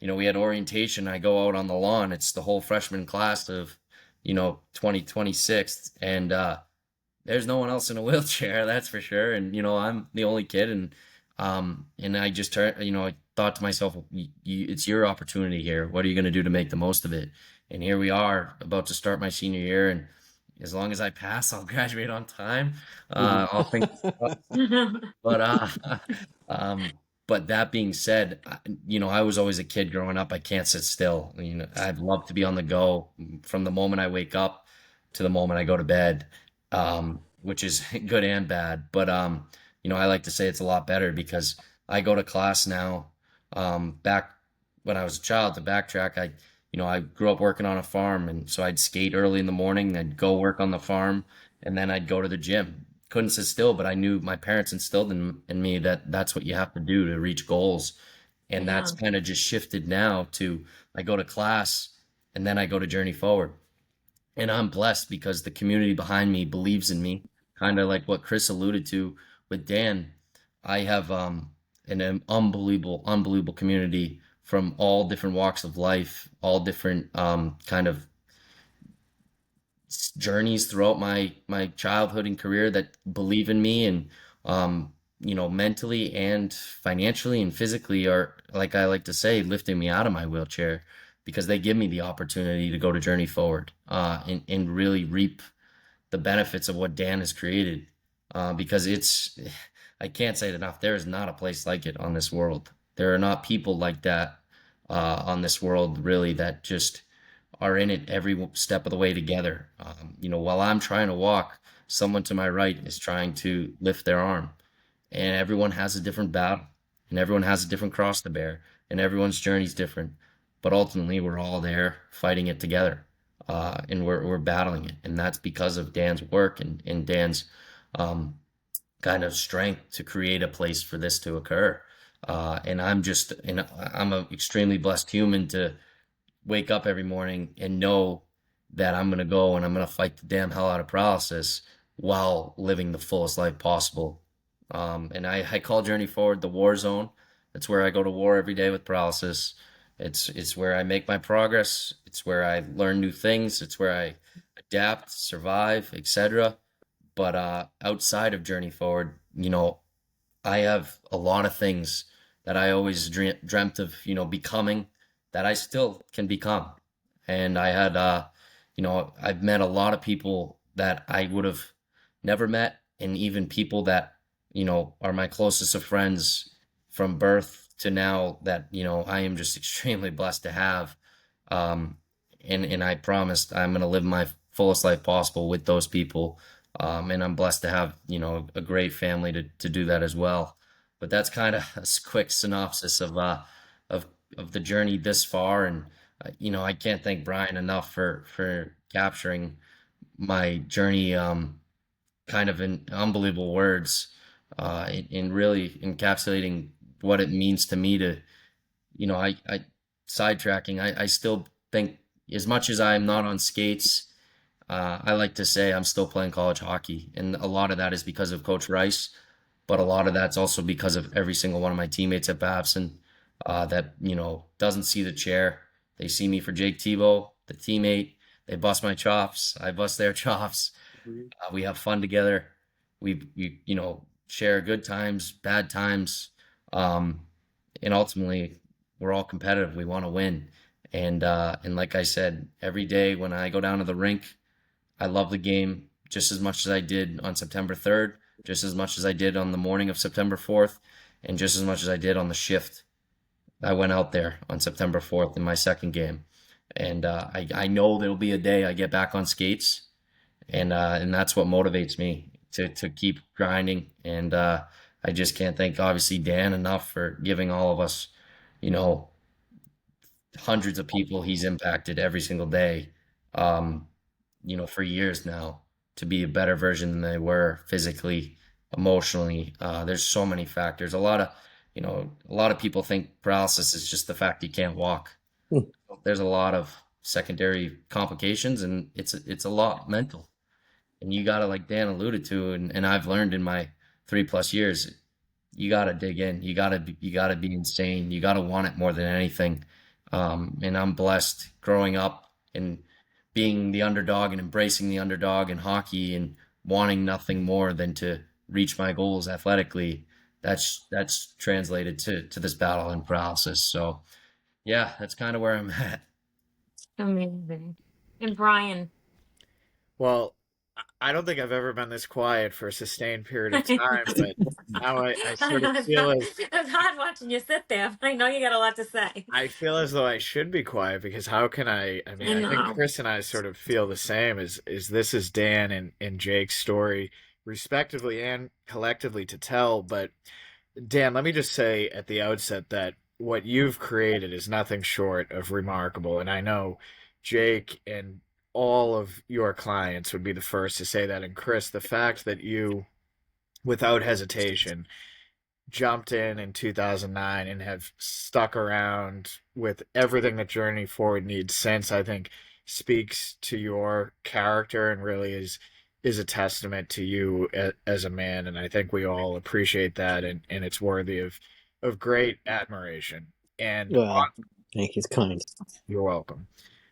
We had orientation. I go out on the lawn. It's the whole freshman class of, 2026. And there's no one else in a wheelchair, that's for sure. And I'm the only kid, and I just turned, I thought to myself, it's your opportunity here. What are you going to do to make the most of it? And here we are, about to start my senior year, and as long as I pass, I'll graduate on time. All things, but um, But that being said, I was always a kid growing up. I can't sit still. I'd love to be on the go from the moment I wake up to the moment I go to bed, which is good and bad. But I like to say it's a lot better because I go to class now. Back when I was a child, to backtrack, I grew up working on a farm, and so I'd skate early in the morning. I'd go work on the farm, and then I'd go to the gym. Couldn't sit still, but I knew my parents instilled in me that that's what you have to do to reach goals. And that's Yeah. kind of just shifted now to I go to class and then I go to Journey Forward. And I'm blessed because the community behind me believes in me, kind of like what Chris alluded to with Dan. I have an unbelievable community from all different walks of life, all different kind of journeys throughout my childhood and career that believe in me and mentally and financially and physically are, like I like to say, lifting me out of my wheelchair because they give me the opportunity to go to Journey Forward and really reap the benefits of what Dan has created, because it's I can't say it enough, there is not a place like it on this world. There are not people like that on this world really that just are in it every step of the way together. While I'm trying to walk, someone to my right is trying to lift their arm, and everyone has a different battle, and everyone has a different cross to bear, and everyone's journey's different. But ultimately, we're all there fighting it together, and we're battling it, and that's because of Dan's work and Dan's um, kind of strength to create a place for this to occur. And I'm an extremely blessed human to wake up every morning and know that I'm going to go and I'm going to fight the damn hell out of paralysis while living the fullest life possible. And I call Journey Forward the war zone. It's where I go to war every day with paralysis. It's where I make my progress. It's where I learn new things. It's where I adapt, survive, etc. But outside of Journey Forward, I have a lot of things that I always dreamt of, becoming that I still can become. And I've met a lot of people that I would have never met, and even people that, are my closest of friends from birth to now that, I am just extremely blessed to have. Um, and I promised I'm going to live my fullest life possible with those people. And I'm blessed to have, a great family to do that as well. But that's kind of a quick synopsis of of the journey this far. And I can't thank Brian enough for capturing my journey, kind of in unbelievable words, in really encapsulating what it means to me to, I sidetracking. I still think as much as I am not on skates, I like to say I'm still playing college hockey, and a lot of that is because of Coach Rice, but a lot of that's also because of every single one of my teammates at Babson, that doesn't see the chair. They see me for Jake Thibeault, the teammate. They bust my chops. I bust their chops. We have fun together. We share good times, bad times, um, and ultimately we're all competitive. We want to win, and like I said, every day when I go down to the rink, I love the game just as much as I did on September 3rd, just as much as I did on the morning of September 4th, and just as much as I did on the shift I went out there on September 4th in my second game. And I know there'll be a day I get back on skates, and that's what motivates me to keep grinding. And I just can't thank obviously Dan enough for giving all of us, you know, hundreds of people he's impacted every single day, um, for years now to be a better version than they were physically, emotionally. There's so many factors. A lot of people think paralysis is just the fact you can't walk. There's a lot of secondary complications, and it's a lot mental. And you gotta, like Dan alluded to, and I've learned in my 3+ years, you gotta dig in. You gotta be insane. You gotta want it more than anything. And I'm blessed growing up and being the underdog and embracing the underdog in hockey and wanting nothing more than to reach my goals athletically. That's translated to this battle and paralysis. So yeah, that's kind of where I'm at. Amazing. And Brian, Well, I don't think I've ever been this quiet for a sustained period of I time, but now I sort of know feel as it's hard watching you sit there. I know you got a lot to say. I feel as though I should be quiet because how can I mean, I I think know. Chris and I sort of feel the same is this is Dan and Jake's story, respectively and collectively to tell. But Dan, let me just say at the outset that what you've created is nothing short of remarkable. And I know Jake and all of your clients would be the first to say that. And Chris, the fact that you, without hesitation, jumped in 2009 and have stuck around with everything that Journey Forward needs since, I think speaks to your character and really is a testament to you as a man. And I think we all appreciate that, and it's worthy of great admiration. And Well, thank you. It's kind. you're welcome.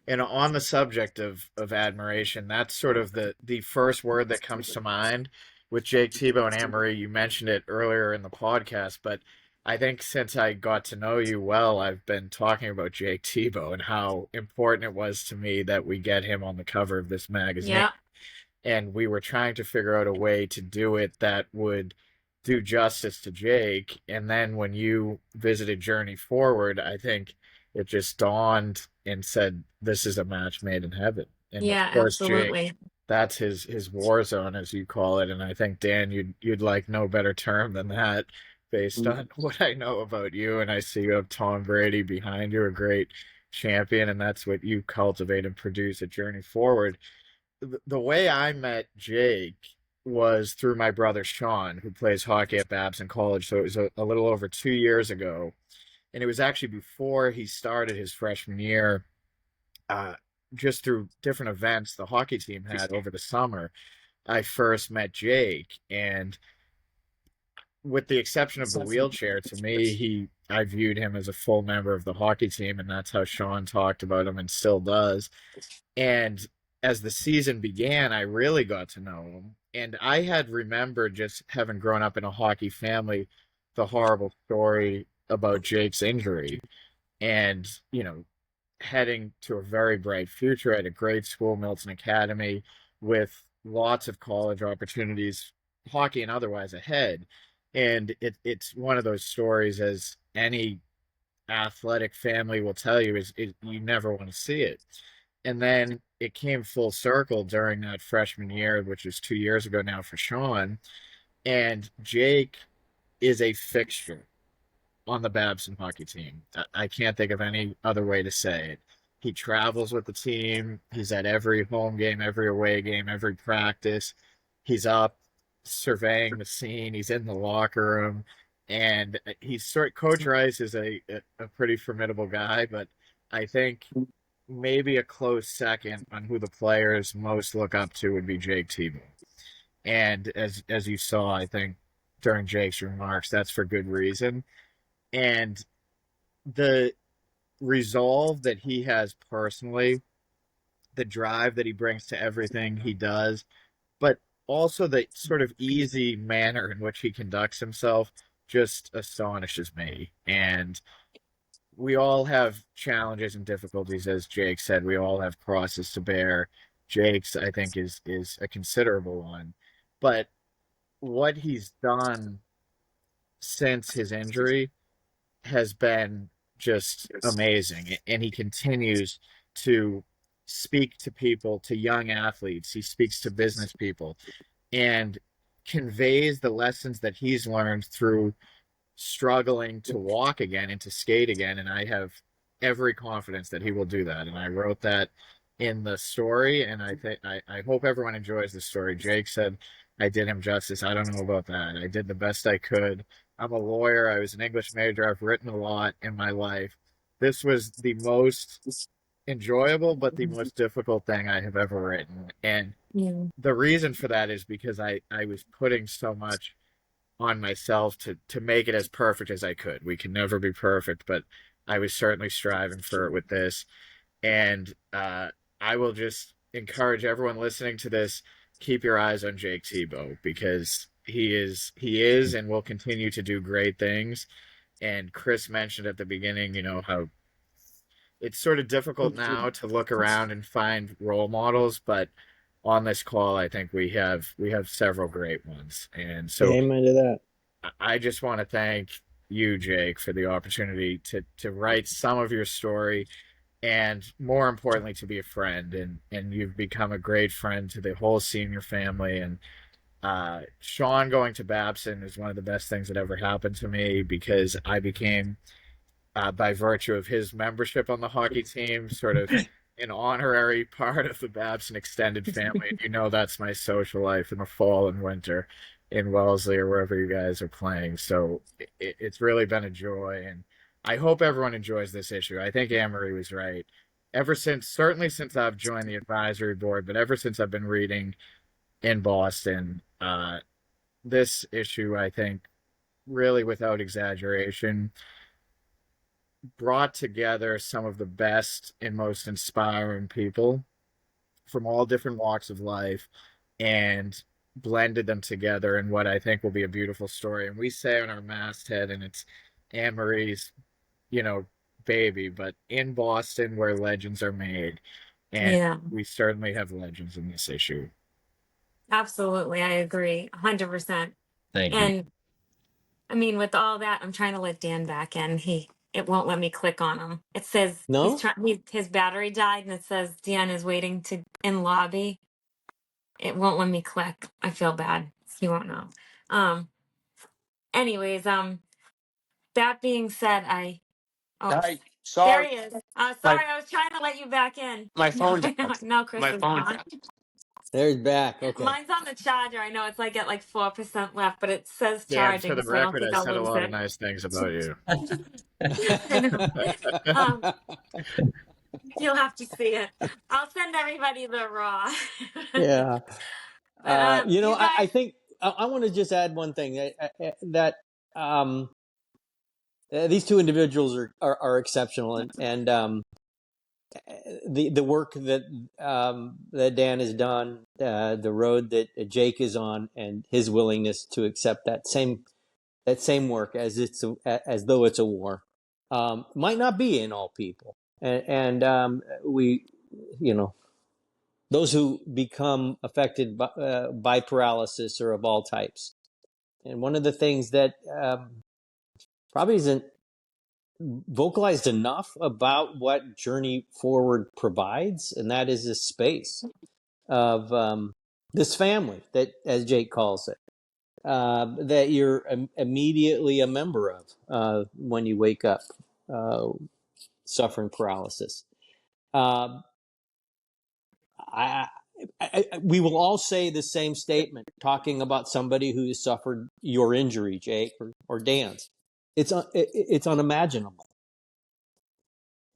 And on the subject of admiration, that's sort of the first word that comes to mind with Jake Thibeault and Anne Marie. You mentioned it earlier in the podcast, but I think since I got to know you well, I've been talking about Jake Thibeault and how important it was to me that we get him on the cover of this magazine. Yeah. And we were trying to figure out a way to do it that would do justice to Jake. And then when you visited Journey Forward, I think it just dawned and said, "This is a match made in heaven." And of Yeah, course, Jake, absolutely. that's his war zone, as you call it. And I think Dan, you'd like no better term than that, based on what I know about you. And I see you have Tom Brady behind you, a great champion, and that's what you cultivate and produce at Journey Forward. The way I met Jake was through my brother Sean, who plays hockey at Babson College. So it was a little over 2 years ago, and it was actually before he started his freshman year. Uh, just through different events the hockey team had over the summer, I first met Jake, and with the exception of the wheelchair, to me, I viewed him as a full member of the hockey team, and that's how Sean talked about him and still does. And as the season began, I really got to know him. And I had remembered, just having grown up in a hockey family, the horrible story about Jake's injury. And, heading to a very bright future at a great school, Milton Academy, with lots of college opportunities, hockey and otherwise ahead. And it's one of those stories, as any athletic family will tell you, is you never want to see it. And then it came full circle during that freshman year, which was 2 years ago now for Sean. And Jake is a fixture on the Babson hockey team. I can't think of any other way to say it. He travels with the team. He's at every home game, every away game, every practice. He's up surveying the scene. He's in the locker room. And Coach Rice is a pretty formidable guy, but I think maybe a close second on who the players most look up to would be Jake Thibeault. And as you saw, I think during Jake's remarks, that's for good reason. And the resolve that he has personally, the drive that he brings to everything he does, but also the sort of easy manner in which he conducts himself just astonishes me. And we all have challenges and difficulties, as Jake said. We all have crosses to bear. Jake's, I think, is a considerable one. But what he's done since his injury has been just amazing. And he continues to speak to people, to young athletes. He speaks to business people and conveys the lessons that he's learned through struggling to walk again and to skate again. And I have every confidence that he will do that. And I wrote that in the story, and I hope everyone enjoys the story. Jake said I did him justice. I don't know about that. I did the best I could. I'm a lawyer. I was an English major. I've written a lot in my life. This was the most enjoyable, but the most difficult thing I have ever written. And Yeah. the reason for that is because I was putting so much on myself to make it as perfect as I could. We can never be perfect, but I was certainly striving for it with this. And I will just encourage everyone listening to this, keep your eyes on Jake Thibeault, because he is and will continue to do great things. And Chris mentioned at the beginning, how it's sort of difficult now to look around and find role models, but on this call, I think we have several great ones. And so Amen to that. I just want to thank you, Jake, for the opportunity to write some of your story, and more importantly, to be a friend. And you've become a great friend to the whole Senior family. And Sean going to Babson is one of the best things that ever happened to me, because I became, by virtue of his membership on the hockey team, sort of an honorary part of the Babson extended family. And that's my social life in the fall and winter in Wellesley or wherever you guys are playing. So it's really been a joy. And I hope everyone enjoys this issue. I think Anne-Marie was right. Certainly since I've joined the advisory board, but ever since I've been reading InBoston, this issue, I think, really without exaggeration, brought together some of the best and most inspiring people from all different walks of life and blended them together in what I think will be a beautiful story. And we say on our masthead, and it's Anne Marie's, you know, baby, but in Boston where legends are made. And Yeah, we certainly have legends in this issue. absolutely. I agree 100%. Thank you. And I mean, with all that, I'm trying to let Dan back in. It won't let me click on him. It says he's No? trying. His battery died, and it says Dan is waiting to in lobby. It won't let me click. I feel bad. He won't know. Um. Anyways, that being said, oh, Sorry, there sorry, he is. my Sorry, I was trying to let you back in. my No, phone died. no, Chris My is phone gone. died. There's back. Okay. Mine's on the charger. I know it's like at like 4% left, but it says Dan, for charging, the so I don't record, think I I'll said a lose lot of it. nice things about you. I know. Um, you'll have to see it. I'll send everybody the raw. Yeah. But you I guys, think I want to just add one thing that um, these two individuals are exceptional, and the work that Dan has done, the road that Jake is on, and his willingness to accept that same work as though it's a war, might not be in all people, and we, you know, those who become affected by paralysis are of all types. And one of the things that probably isn't vocalized enough about what Journey Forward provides, and that is this space of this family that, as Jake calls it, that you're immediately a member of when you wake up uh, suffering paralysis. Uh, I, we will all say the same statement talking about somebody who has suffered your injury, Jake, or Dan's. It's unimaginable,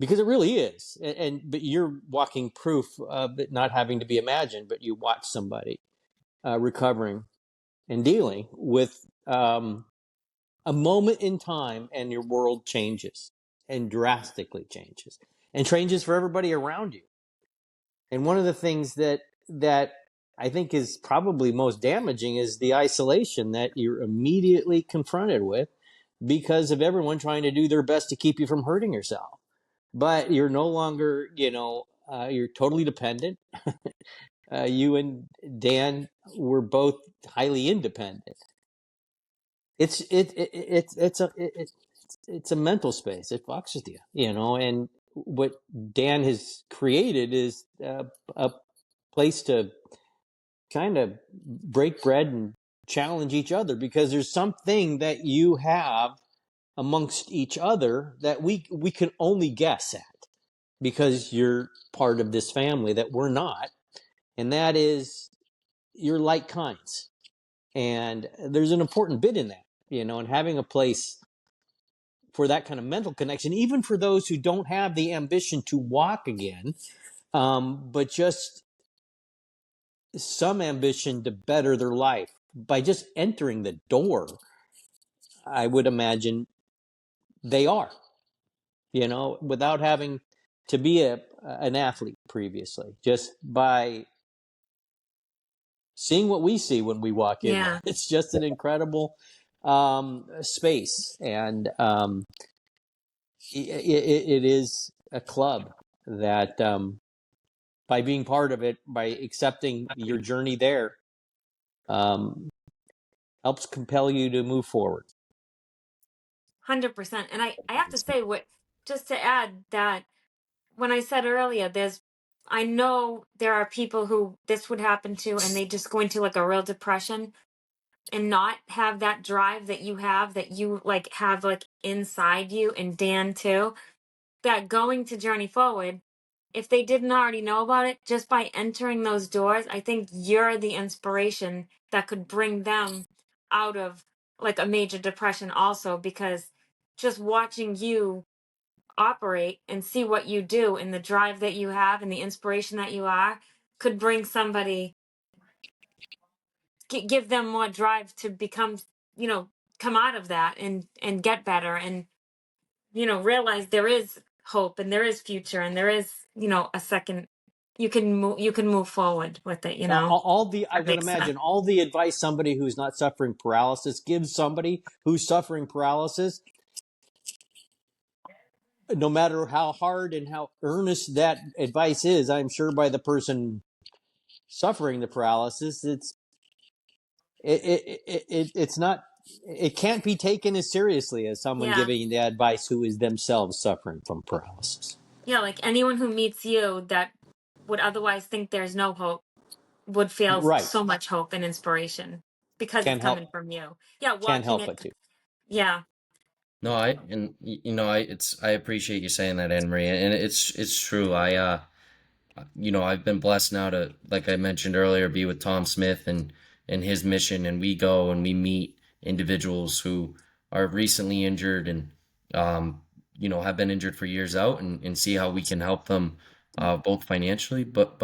because it really is. But you're walking proof of it not having to be imagined. But you watch somebody recovering and dealing with a moment in time, and your world changes, and drastically changes, and changes for everybody around you. And one of the things that I think is probably most damaging is the isolation that you're immediately confronted with, because of everyone trying to do their best to keep you from hurting yourself. But you're no longer, you're totally dependent. You and Dan were both highly independent. It's a mental space. It fucks with you, And what Dan has created is a place to kind of break bread and challenge each other, because there's something that you have amongst each other that we can only guess at, because you're part of this family that we're not, and that is you're like kinds. And there's an important bit in that, and having a place for that kind of mental connection, even for those who don't have the ambition to walk again, but just some ambition to better their life by just entering the door. I would imagine they are, without having to be an athlete previously, just by seeing what we see when we walk in there. yeah, It's just an incredible space, and it is a club that by being part of it, by accepting your journey there, helps compel you to move forward. 100%. And I have to say, just to add that when I said earlier, I know there are people who this would happen to, and they just go into like a real depression and not have that drive that you like have like inside you, and Dan too, that going to Journey Forward, if they didn't already know about it, just by entering those doors, I think you're the inspiration that could bring them out of like a major depression also, because just watching you operate and see what you do and the drive that you have and the inspiration that you are could bring somebody, give them more drive to become, come out of that and get better, and realize there is hope and there is future and there is, a second, you can move forward with it, I that would makes sense. imagine all the advice somebody who's not suffering paralysis gives somebody who's suffering paralysis, no matter how hard and how earnest that advice is, I'm sure by the person suffering the paralysis, it's not, it can't be taken as seriously as someone Yeah. giving the advice who is themselves suffering from paralysis. Yeah, like anyone who meets you that would otherwise think there's no hope would feel Right. so much hope and inspiration because it's Can't help coming from you. Yeah, can't watching help it. but to. Yeah. No, I appreciate you saying that, Anne Marie, and it's true. I've been blessed now to, like I mentioned earlier, be with Tom Smith and his mission, and we go and we meet individuals who are recently injured and have been injured for years out, and see how we can help them, both financially, but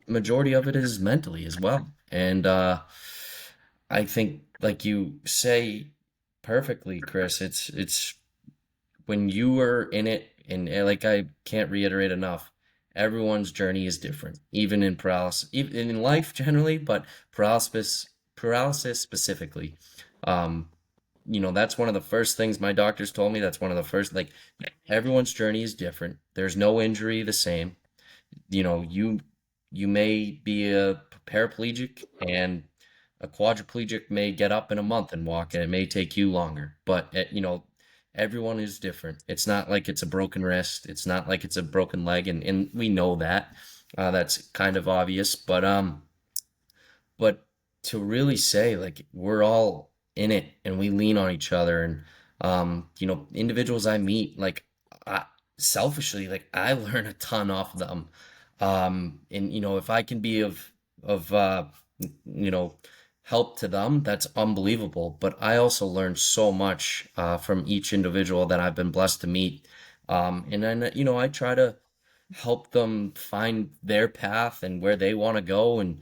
majority of it is mentally as well. And I think, like you say perfectly, Chris, it's when you are in it, and like I can't reiterate enough, everyone's journey is different, even in paralysis, even in life generally, but paralysis specifically. Um, that's one of the first things my doctors told me. That's one of the first, like, everyone's journey is different. There's no injury the same. You may be a paraplegic, and a quadriplegic may get up in a month and walk, and it may take you longer. But everyone is different. It's not like it's a broken wrist. It's not like it's a broken leg, and we know that. That's kind of obvious, but to really say, like, we're all in it and we lean on each other, and individuals I meet, like, I, selfishly, like, I learn a ton off of them. And if I can be of you know help to them, that's unbelievable. But I also learn so much from each individual that I've been blessed to meet. And then I try to help them find their path and where they want to go, and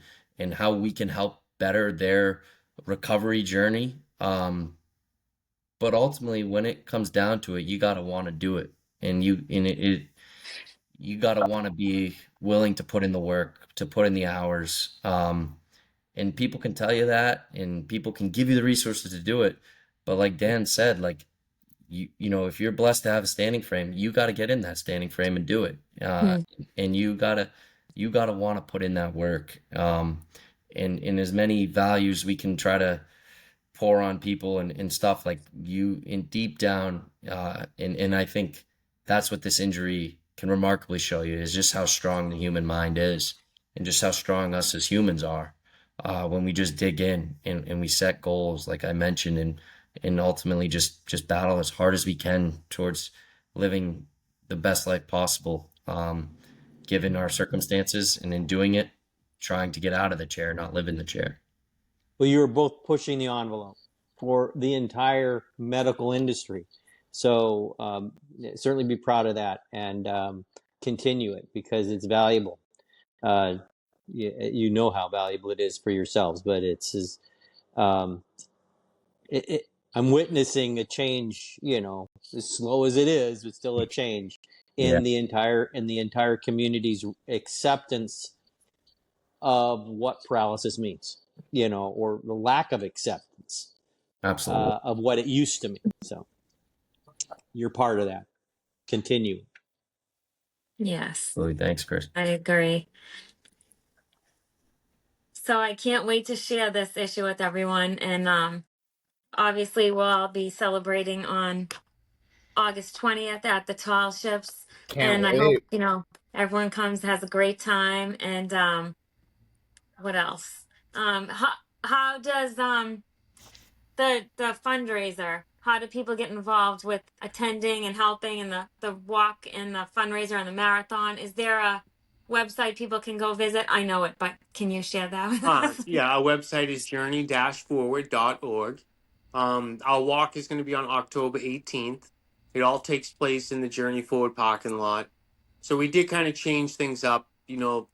how we can help better their recovery journey. But ultimately, when it comes down to it, you gotta want to do it, and you gotta want to be willing to put in the work, to put in the hours. And people can tell you that, and people can give you the resources to do it. But like Dan said, like, if you're blessed to have a standing frame, you got to get in that standing frame and do it. Hmm. And you gotta want to put in that work. And in as many values we can try to pour on people, and stuff, like, you in deep down, and I think that's what this injury can remarkably show you, is just how strong the human mind is, and just how strong us as humans are, when we just dig in, and we set goals, like I mentioned, and ultimately just battle as hard as we can towards living the best life possible, given our circumstances, and in doing it, trying to get out of the chair, not live in the chair. Well, you were both pushing the envelope for the entire medical industry. So certainly be proud of that, and continue it, because it's valuable. You know how valuable it is for yourselves, but um, I'm witnessing a change, as slow as it is, but still a change Yeah, in the entire community's acceptance of what paralysis means, or the lack of acceptance absolutely. of what it used to mean. So you're part of that. Continue. Yes, Thanks, Chris. I agree. So I can't wait to share this issue with everyone. And obviously, we'll all be celebrating on August 20th at the Tall Ships. Can't And I hope, wait. everyone comes, has a great time. And what else? How does the fundraiser, how do people get involved with attending and helping and the walk and the fundraiser and the marathon? Is there a website people can go visit? I know it, but can you share that with us? Yeah, our website is journey-forward.org. Our walk is going to be on October 18th. It all takes place in the Journey Forward parking lot. So we did kind of change things up.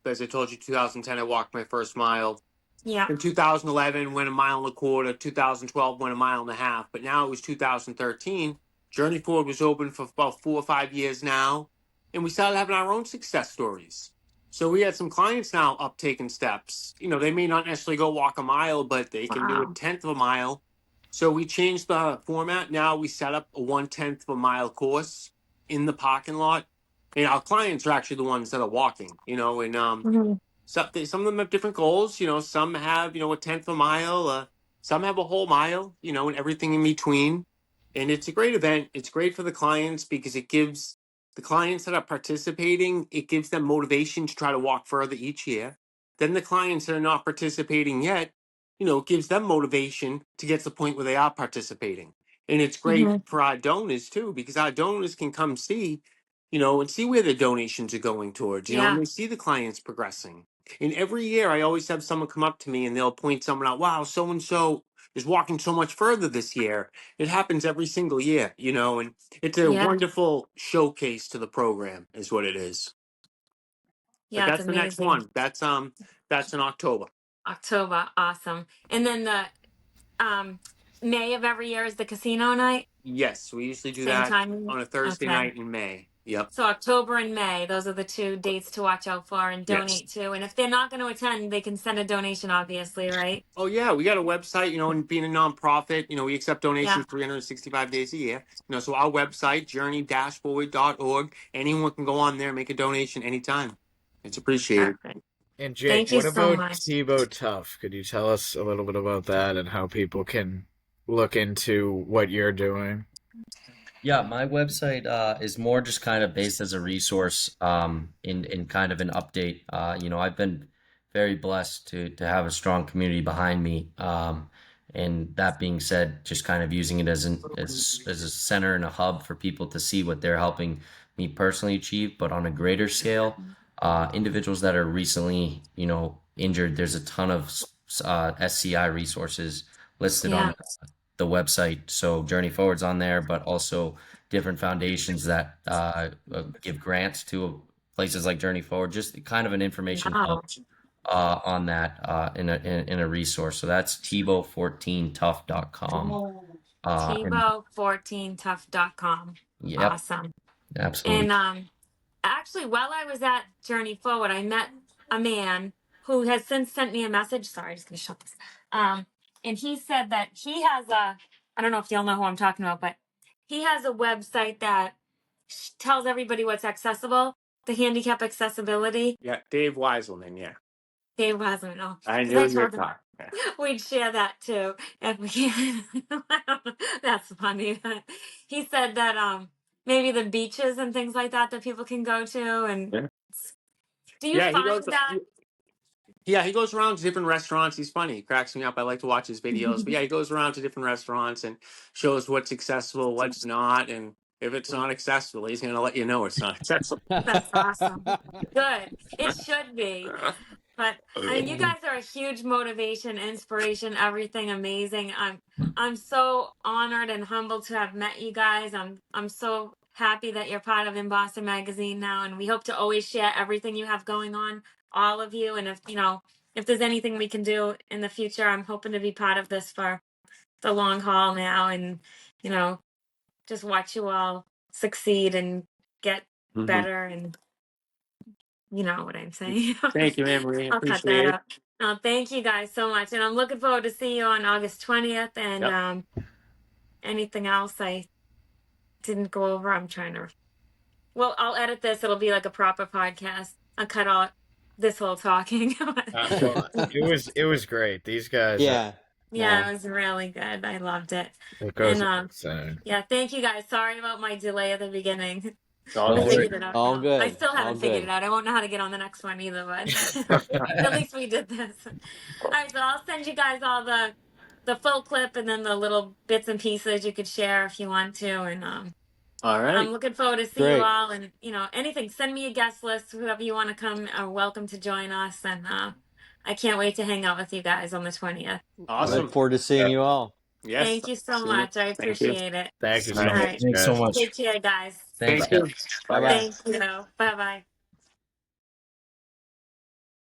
As I told you, 2010, I walked my first mile. Yeah. In 2011, went a mile and a quarter. 2012, went a mile and a half. But now it was 2013. Journey Forward was open for about 4 or 5 years now. And we started having our own success stories. So we had some clients now up taking steps. They may not necessarily go walk a mile, but they can do a Wow. tenth of a mile. So we changed the format. Now we set up a 1/10 of a mile course in the parking lot. And our clients are actually the ones that are walking, and Mhm. some of them have different goals. Some have, a tenth of a mile. Some have a whole mile, and everything in between. And it's a great event. It's great for the clients because it gives the clients that are participating, it gives them motivation to try to walk further each year. Then the clients that are not participating yet, it gives them motivation to get to the point where they are participating. And it's great Mhm. for our donors too, because our donors can come see, and see where the donations are going towards, and Yeah. they see the clients progressing. And every year I always have someone come up to me and they'll point someone out, wow, so and so is walking so much further this year. It happens every single year, and it's a Yeah. wonderful showcase to the program, is what it is. But Yeah. It's that's the next amazing. one. That's in October. October. Awesome. And then the um May of every year is the casino night. Yes, we usually do Same that time. on a Thursday Okay. night in May. Yep. So October and May, those are the two dates to watch out for and Yes. donate to. And if they're not going to attend, they can send a donation, obviously, right? Oh yeah, we got a website, and being a nonprofit, we accept Yeah. donations 365 days a year. So our website, journey-forward.org, anyone can go on there and make a donation anytime. It's appreciated. Perfect. And Jake, Thank you what so about much. Thibeault Tough? Could you tell us a little bit about that and how people can look into what you're doing? Yeah, my website is more just kind of based as a resource in kind of an update. I've been very blessed to have a strong community behind me. And that being said, just kind of using it as a center and a hub for people to see what they're helping me personally achieve, but on a greater scale. Individuals that are recently, injured, there's a ton of SCI resources listed Yeah. on the website. So Journey Forward's on there, but also different foundations that give grants to places like Journey Forward. Just kind of an information hub Wow. on that in a resource. So that's Thibeault14tough.com. And Thibeault14tough.com. yep, Awesome. absolutely. And actually, while I was at Journey Forward, I met a man who has since sent me a message. Sorry, I'm just gonna shut this. And he said that he has I don't know if y'all know who I'm talking about, but he has a website that tells everybody what's accessible, the handicap accessibility. Yeah, Dave Weiselman. Yeah, Dave wasn't know I because I knew you were told him talking. Yeah. we'd share that too if we can. That's funny. He said that maybe the beaches and things like that that people can go to. And Yeah. do you Yeah, find that? he goes around to different restaurants. He's funny. He cracks me up. I like to watch his videos. But yeah, he goes around to different restaurants and shows what's accessible, what's not, and if it's not accessible, he's going to let you know it's not accessible. That's awesome. Good. It should be. But I mean, you guys are a huge motivation, inspiration, everything amazing. I'm so honored and humbled to have met you guys. I'm so happy that you're part of InBoston Magazine now, and we hope to always share everything you have going on, all of you. And if there's anything we can do in the future, I'm hoping to be part of this for the long haul now, and you know, just watch you all succeed and get Mhm. better, and you know what I'm saying. Thank you, Anne Marie. I'll cut that Appreciate it. up. Thank you guys so much. And I'm looking forward to see you on August 20th. And Yep. anything else I didn't go over, I'm trying to Well, I'll edit this. It'll be like a proper podcast. I'll cut out this whole talking. Well, it was great. These guys are. Yeah. Yeah, it was really good. I loved it. It goes And without saying. yeah, thank you guys. Sorry about my delay at the beginning. All I No good. figured it out All now. good. I still All haven't figured good. it out. I won't know how to get on the next one either, but at least we did this. All right, so I'll send you guys all the full clip and then the little bits and pieces you could share if you want to. And All right. I'm looking forward to see Great. you all. And anything, send me a guest list. Whoever you want to come are welcome to join us. And I can't wait to hang out with you guys on the 20th. I Awesome. look forward to seeing you all. Yes. Thank you so See you. much. I Thank you. appreciate it. Thank you so All right. much. Thanks so guys. much. Take care, guys. Thanks. Thank you. Bye-bye. Thank you. Bye bye.